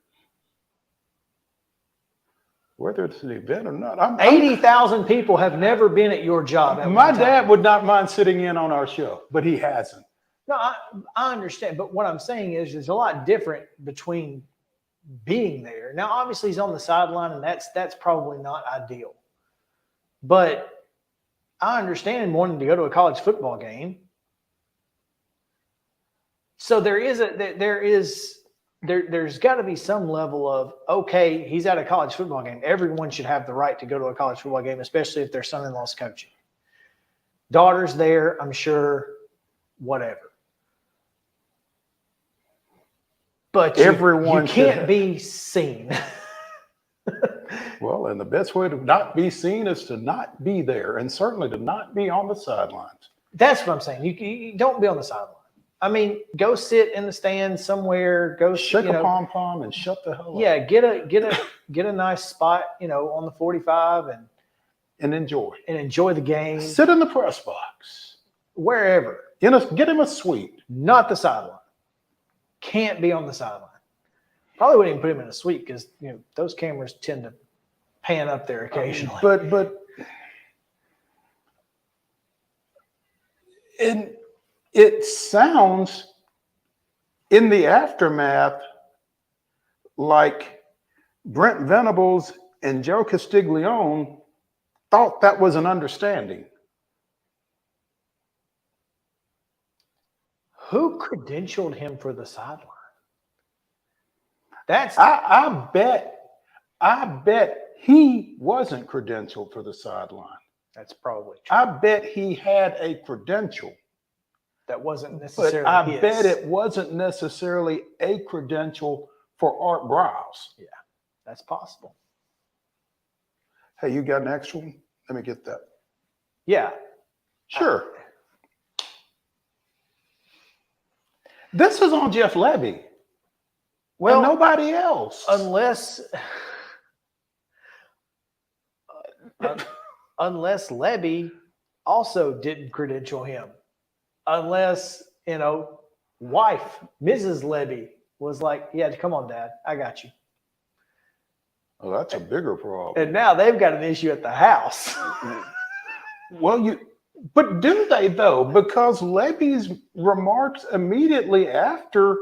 Whether it's an event or not.
80,000 people have never been at your job.
My dad would not mind sitting in on our show, but he hasn't.
No, I understand. But what I'm saying is there's a lot different between being there. Now, obviously, he's on the sideline, and that's probably not ideal. But I understand wanting to go to a college football game. So there's got to be some level of, okay, he's at a college football game. Everyone should have the right to go to a college football game, especially if their son-in-law's coaching. Daughter's there, I'm sure, whatever. But you can't be seen.
Well, and the best way to not be seen is to not be there, and certainly to not be on the sidelines.
That's what I'm saying. You don't be on the sideline. I mean, go sit in the stands somewhere. Go
shake a pom pom and shut the hell up.
Yeah, get a nice spot, on the 45
and enjoy
the game.
Sit in the press box,
wherever.
Get him a suite,
not the sideline. Can't be on the sideline. Probably wouldn't even put him in a suite because those cameras tend to pan up there occasionally.
But it sounds in the aftermath like Brent Venables and Joe Castiglione thought that was an understanding.
Who credentialed him for the sideline?
I bet he wasn't credentialed for the sideline.
That's probably true.
I bet he had a credential.
That wasn't necessarily
But I
his.
bet it wasn't necessarily a credential for Art Briles.
Yeah, that's possible.
Hey, you got an extra one? Let me get that.
Yeah.
Sure. This is on Jeff Lebby. Well, and nobody else.
Unless Lebby also didn't credential him. Unless, wife, Mrs. Lebby, was like, yeah, come on, Dad. I got you.
Oh, that's a bigger problem.
And now they've got an issue at the house.
But do they, though? Because Lebby's remarks immediately after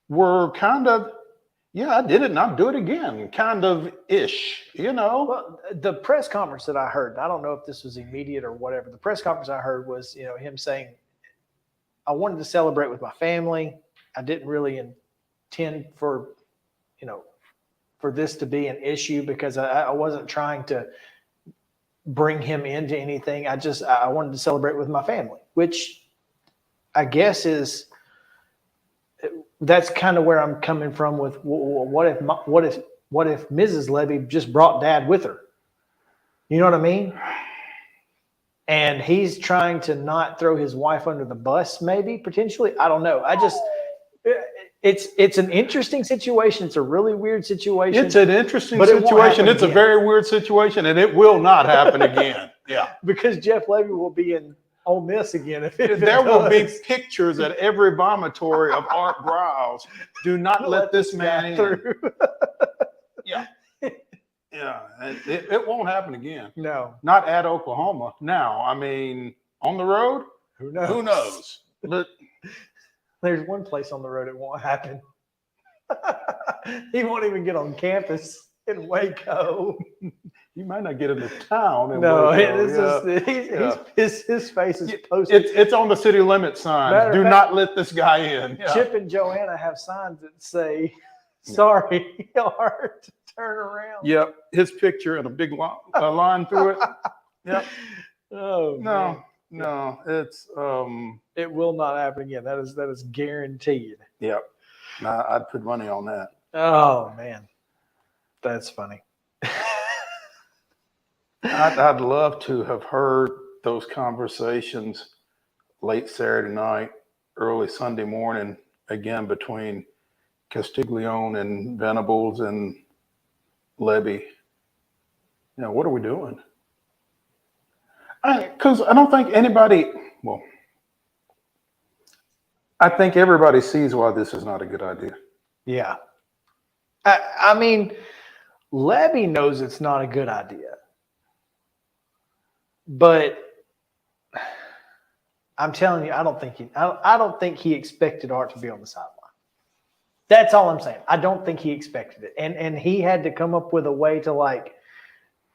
were kind of
Yeah, I did it and I'll do it again, kind of ish, you know.
Well, the press conference that I heard, I don't know if this was immediate or whatever. The press conference I heard was, him saying, I wanted to celebrate with my family. I didn't really intend for, for this to be an issue because I wasn't trying to bring him into anything. I wanted to celebrate with my family, which I guess that's kind of where I'm coming from with what if Mrs. Levy just brought Dad with her? You know what I mean? And he's trying to not throw his wife under the bus, maybe potentially. I don't know. It's an interesting situation. It's a really weird situation.
It's an interesting situation. It's a very weird situation, and it will not happen again. Yeah,
because Jeff Levy will be in Ole Miss again. If
there will be pictures at every vomitory of Art Browse. Do not let this man in.
Through.
Yeah. Yeah, and it won't happen again.
No.
Not at Oklahoma. Now, I mean, on the road?
Who knows?
Who knows? But
there's one place on the road it won't happen. He won't even get on campus in Waco.
You might not get into town.
No,
Waco.
His face is posted.
It's on the city limit sign. Do not let this guy in. Yeah.
Chip and Joanna have signs that say, sorry, Art, turn around.
Yep, his picture and a big line through it. Yep.
Oh,
no, it's
it will not happen again. That is guaranteed.
Yep. I'd put money on that.
Oh man, that's funny.
I'd love to have heard those conversations late Saturday night, early Sunday morning, again between Castiglione and Venables and Levy. What are we doing? Because I don't think anybody, I think everybody sees why this is not a good idea.
Yeah. I mean, Levy knows it's not a good idea. But I'm telling you, I don't think he expected Art to be on the sideline. That's all I'm saying. I don't think he expected it. And he had to come up with a way to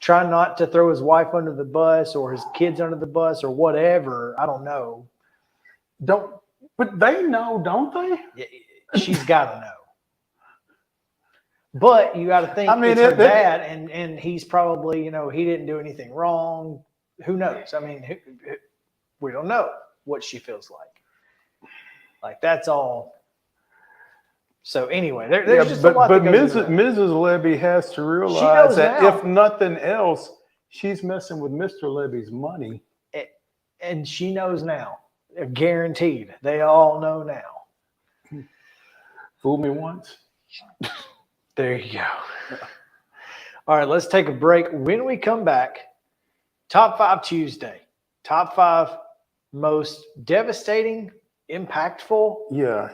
try not to throw his wife under the bus or his kids under the bus or whatever. I don't know.
But they know, don't they?
She's got to know. But you got to think it's her dad, and he's probably, he didn't do anything wrong. Who knows? I mean, we don't know what she feels like. That's all. So anyway, there's just a lot
but
that goes into that.
Mrs. Levy has to realize that if nothing else, she's messing with Mr. Levy's money.
And she knows now. Guaranteed. They all know now.
Fool me once.
There you go. All right, let's take a break. When we come back, Top 5 Tuesday. Top 5 most devastating, impactful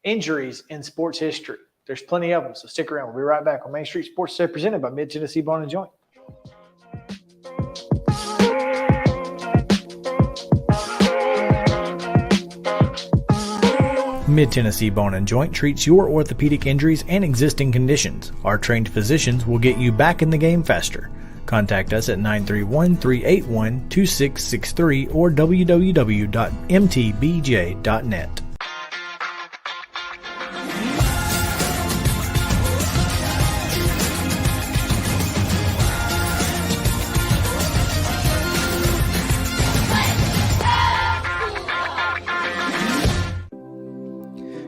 injuries in sports history. There's plenty of them, so stick around. We'll be right back on Main Street Sports Today, presented by Mid-Tennessee Bone and Joint. Mid-Tennessee Bone and Joint treats your orthopedic injuries and existing conditions. Our trained physicians will get you back in the game faster. Contact us at 931-381-2663 or www.mtbj.net.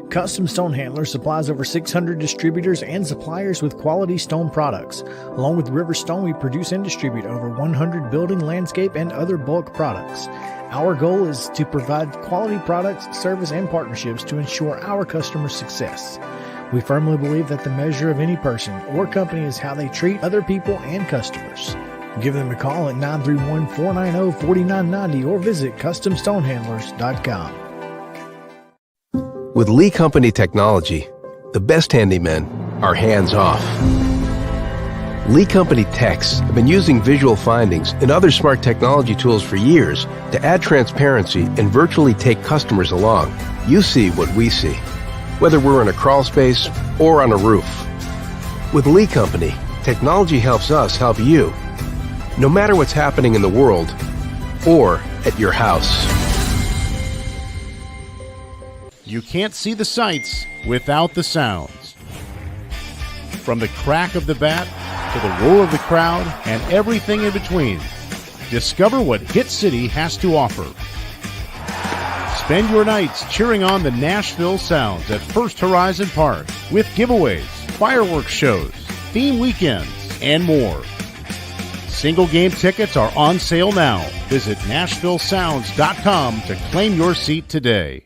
Custom Stone Handlers supplies over 600 distributors and suppliers with quality stone products. Along with River Stone, we produce and distribute over 100 building, landscape, and other bulk products. Our goal is to provide quality products, service, and partnerships to ensure our customers' success. We firmly believe that the measure of any person or company is how they treat other people and customers. Give them a call at 931-490-4990 or visit CustomStonehandlers.com.
With Lee Company technology, the best handymen are hands-off. Lee Company techs have been using visual findings and other smart technology tools for years to add transparency and virtually take customers along. You see what we see. whether we're in a crawl space or on a roof. With Lee Company, technology helps us help you, no matter what's happening in the world or at your house.
You can't see the sights without the sounds. From the crack of the bat to the roar of the crowd and everything in between, discover what Hit City has to offer. Spend your nights cheering on the Nashville Sounds at First Horizon Park with giveaways, fireworks shows, theme weekends, and more. Single game tickets are on sale now. Visit NashvilleSounds.com to claim your seat today.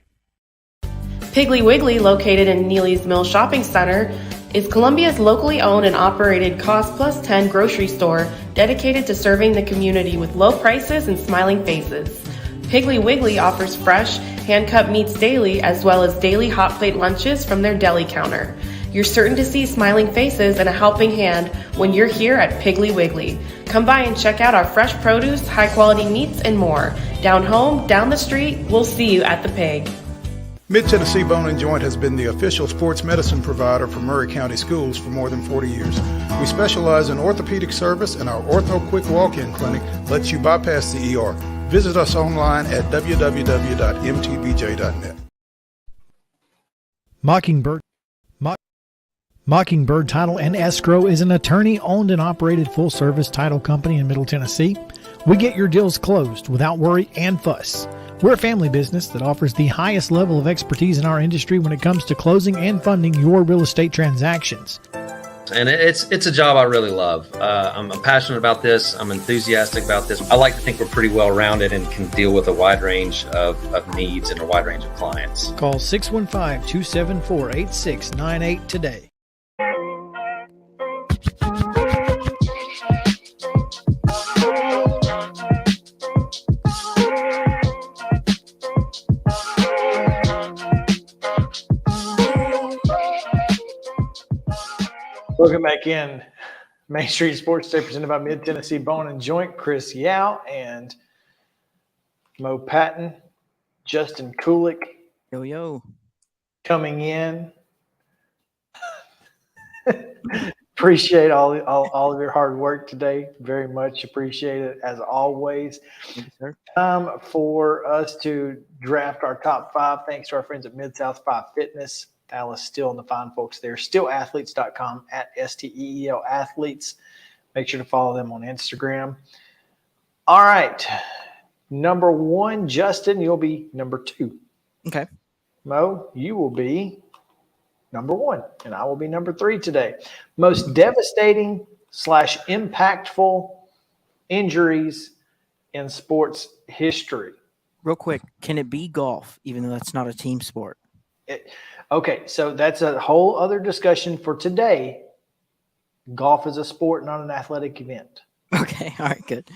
Piggly Wiggly, located in Neely's Mill Shopping Center, is Columbia's locally owned and operated Cost Plus 10 grocery store dedicated to serving the community with low prices and smiling faces. Piggly Wiggly offers fresh, hand-cut meats daily, as well as daily hot plate lunches from their deli counter. You're certain to see smiling faces and a helping hand when you're here at Piggly Wiggly. Come by and check out our fresh produce, high-quality meats, and more. Down home, down the street, we'll see you at the Pig.
Mid-Tennessee Bone and Joint has been the official sports medicine provider for Murray County Schools for more than 40 years. We specialize in orthopedic service, and our Ortho Quick Walk-In Clinic lets you bypass the ER. Visit us online at www.mtbj.net.
Mockingbird Title and Escrow is an attorney-owned and operated full-service title company in Middle Tennessee. We get your deals closed without worry and fuss. We're a family business that offers the highest level of expertise in our industry when it comes to closing and funding your real estate transactions.
And it's a job I really love. I'm passionate about this. I'm enthusiastic about this. I like to think we're pretty well-rounded and can deal with a wide range of needs and a wide range of clients.
Call 615-274-8698 today.
Welcome back in. Main Street Sports Day presented by Mid-Tennessee Bone and Joint. Chris Yao and Mo Patton, Justin Kulik.
Yo.
Coming in. Appreciate all of your hard work today. Very much appreciate it, as always.
Thank you, sir.
Time for us to draft our top five. Thanks to our friends at Mid-South 5 Fitness. Dallas Still and the fine folks there. Stillathletes.com at STEEL Athletes. Make sure to follow them on Instagram. All right. Number one, Justin, you'll be number two.
Okay.
Mo, you will be number one, and I will be number three today. Most devastating / impactful injuries in sports history.
Real quick, can it be golf, even though that's not a team sport?
Okay, so that's a whole other discussion for today. Golf is a sport, not an athletic event.
Okay, all right, good.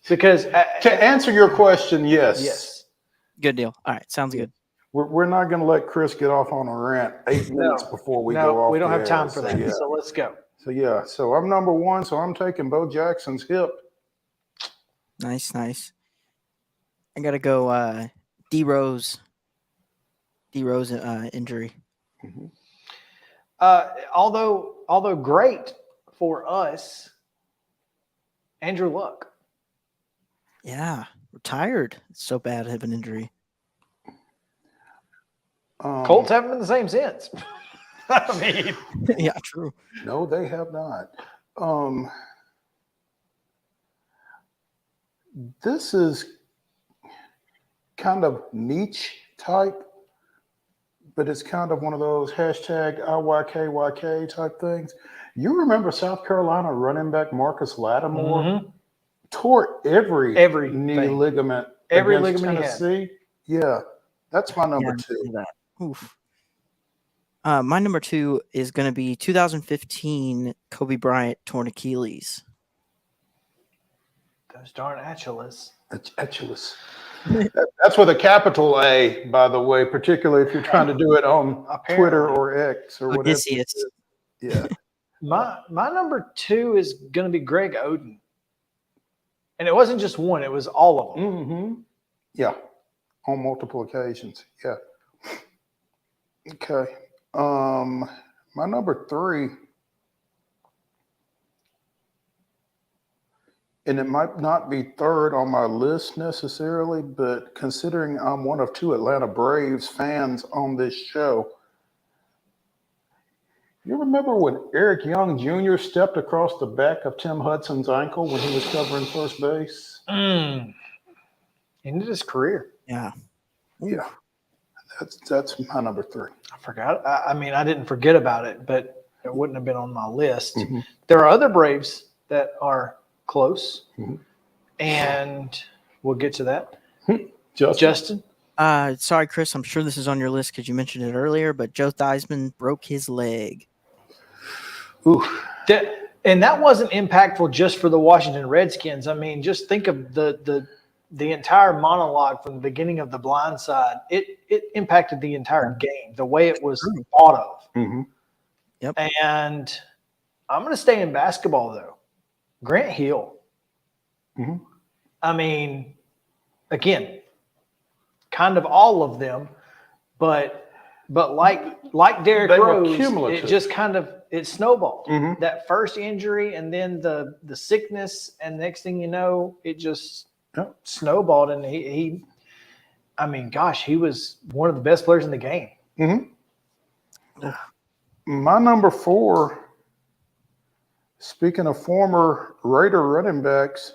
Because
to answer your question, yes.
Yes.
Good deal. All right, sounds good.
We're not going to let Chris get off on a rant 8 minutes before we go off.
We don't
the
have time
air,
for that.
Yeah.
So let's go.
So I'm number one. So I'm taking Bo Jackson's hip.
Nice. I got to go D Rose injury.
Mm-hmm. Although great for us, Andrew Luck.
Yeah, retired. It's so bad to have an injury.
Colts haven't been the same since. I mean,
yeah, true.
No, they have not. This is kind of niche type, but it's kind of one of those hashtag IYKYK type things. You remember South Carolina running back Marcus Lattimore tore every knee ligament.
Every
against
ligament
Tennessee. Yeah, that's my number two.
Oof. My number two is going to be 2015 Kobe Bryant torn Achilles.
Those darn Achilles.
Achilles. That's with a capital A, by the way, particularly if you're trying to do it on Twitter or X or whatever.
Odysseus.
Yeah.
My number two is going to be Greg Oden. And it wasn't just one, it was all of them.
Mm-hmm. Yeah. On multiple occasions. Yeah. Okay. My number 3, and it might not be third on my list necessarily, but considering I'm one of 2 Atlanta Braves fans on this show, you remember when Eric Young Jr. stepped across the back of Tim Hudson's ankle when he was covering first base?
Ended his career.
Yeah.
Yeah. That's my number 3.
I forgot. I mean, I didn't forget about it, but it wouldn't have been on my list.
Mm-hmm.
There are other Braves that are close, and we'll get to that. Justin?
Sorry, Chris. I'm sure this is on your list because you mentioned it earlier, but Joe Theismann broke his leg.
Ooh. And that wasn't impactful just for the Washington Redskins. I mean, just think of the entire monologue from the beginning of The Blind Side. It impacted the entire game, the way it was thought of.
Mm-hmm.
Yep.
And I'm going to stay in basketball, though. Grant Hill.
Mm-hmm.
I mean, again, kind of all of them, but like Derrick Rose, it just kind of it snowballed.
Mm-hmm.
That first injury, and then the sickness, and next thing you know, it just snowballed. And he, I mean, gosh, he was one of the best players in the game.
Mm-hmm. My number 4. Speaking of former Raider running backs,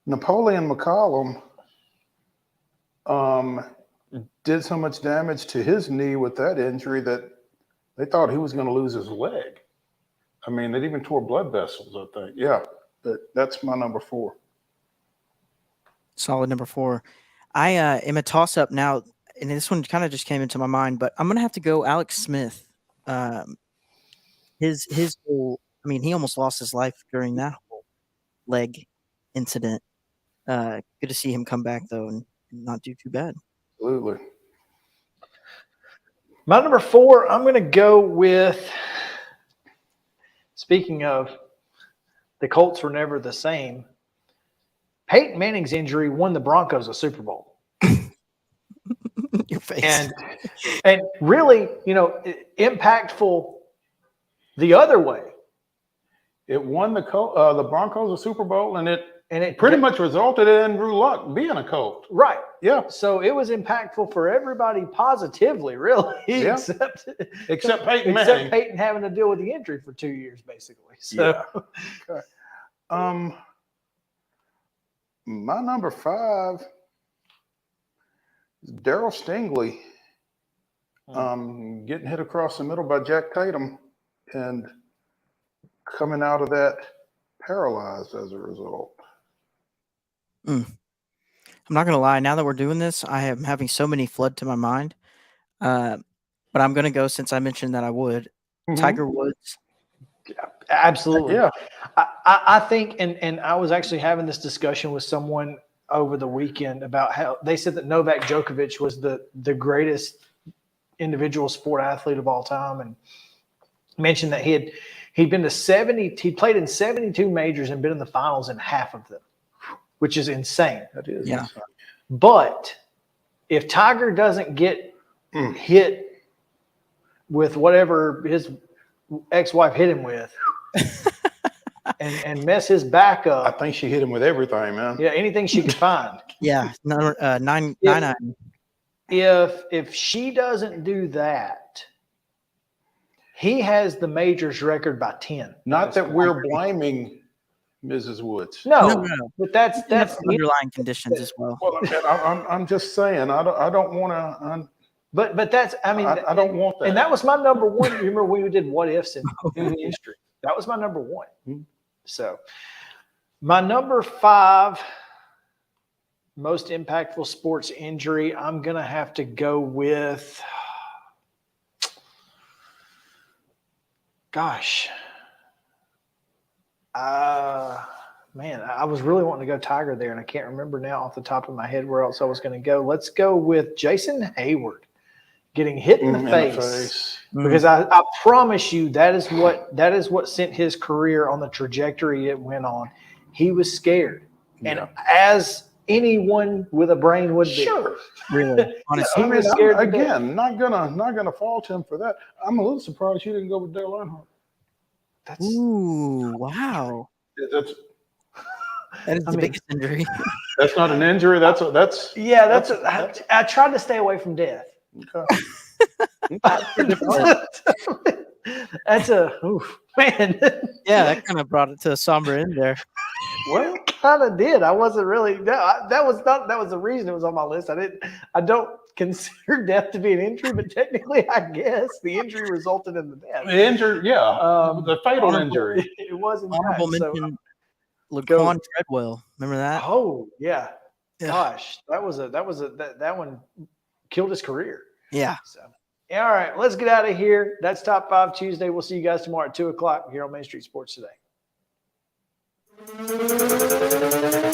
Napoleon McCollum did so much damage to his knee with that injury that they thought he was going to lose his leg. I mean, it even tore blood vessels, I think. Yeah, that's my number 4.
Solid number 4. I am a toss-up now, and this one kind of just came into my mind, but I'm going to have to go Alex Smith. His whole, I mean, he almost lost his life during that whole leg incident. Good to see him come back, though, and not do too bad.
Absolutely.
My number 4, I'm going to go with, speaking of the Colts were never the same, Peyton Manning's injury won the Broncos a Super Bowl.
Your face.
And really, impactful the other way.
It won the Broncos a Super Bowl, and it pretty much resulted in Andrew Luck being a Colt.
Right.
Yeah.
So it was impactful for everybody positively, really,
Yeah.
except
Peyton Manning.
Except Peyton having to deal with the injury for 2 years, basically. So.
Yeah. Okay. My number 5 is Darryl Stingley. Getting hit across the middle by Jack Tatum and coming out of that paralyzed as a result.
I'm not going to lie. Now that we're doing this, I am having so many flood to my mind. But I'm going to go, since I mentioned that I would, Tiger Woods.
Absolutely.
Yeah.
I think, and I was actually having this discussion with someone over the weekend about how they said that Novak Djokovic was the greatest individual sport athlete of all time, and mentioned that he'd been to he played in 72 majors and been in the finals in half of them, which is insane.
That is.
Yeah.
Insane.
But if Tiger doesn't get hit with whatever his ex-wife hit him with and mess his back up.
I think she hit him with everything, man.
Yeah, anything she could find.
Yeah, 9.
If she doesn't do that, he has the majors record by 10.
Not that we're blaming Mrs. Woods.
No, but that's
underlying conditions as well.
Well, I'm just saying, I don't want to.
But that's, I mean,
I don't want that.
And that was my number 1. You remember we did what ifs in history. That was my number 1. So my number 5 most impactful sports injury, I'm going to have to go with, man, I was really wanting to go Tiger there, and I can't remember now off the top of my head where else I was going to go. Let's go with Jason Hayward getting hit in the face. Because I promise you that is what sent his career on the trajectory it went on. He was scared. And as anyone with a brain would be.
Sure.
Really, honestly.
I mean,
scared to death.
again, not gonna fault him for that. I'm a little surprised you didn't go with Dale Earnhardt.
Ooh, wow.
That's
That is the biggest injury.
that's not an injury. That's
I tried to stay away from death. That's man.
Yeah, that kind of brought it to a somber end there.
Well, kind of did. I wasn't really. That was the reason it was on my list. I don't consider death to be an injury, but technically, I guess the injury resulted in the death.
the injury. Yeah, the fatal injury.
It was in
Honorable
fact, so-
mention, Laquan Treadwell. Remember that?
Oh yeah.
Yeah.
Gosh, that one killed his career.
Yeah.
So, yeah, all right, let's get out of here. That's Top 5 Tuesday. We'll see you guys tomorrow at 2:00 here on Main Street Sports Today.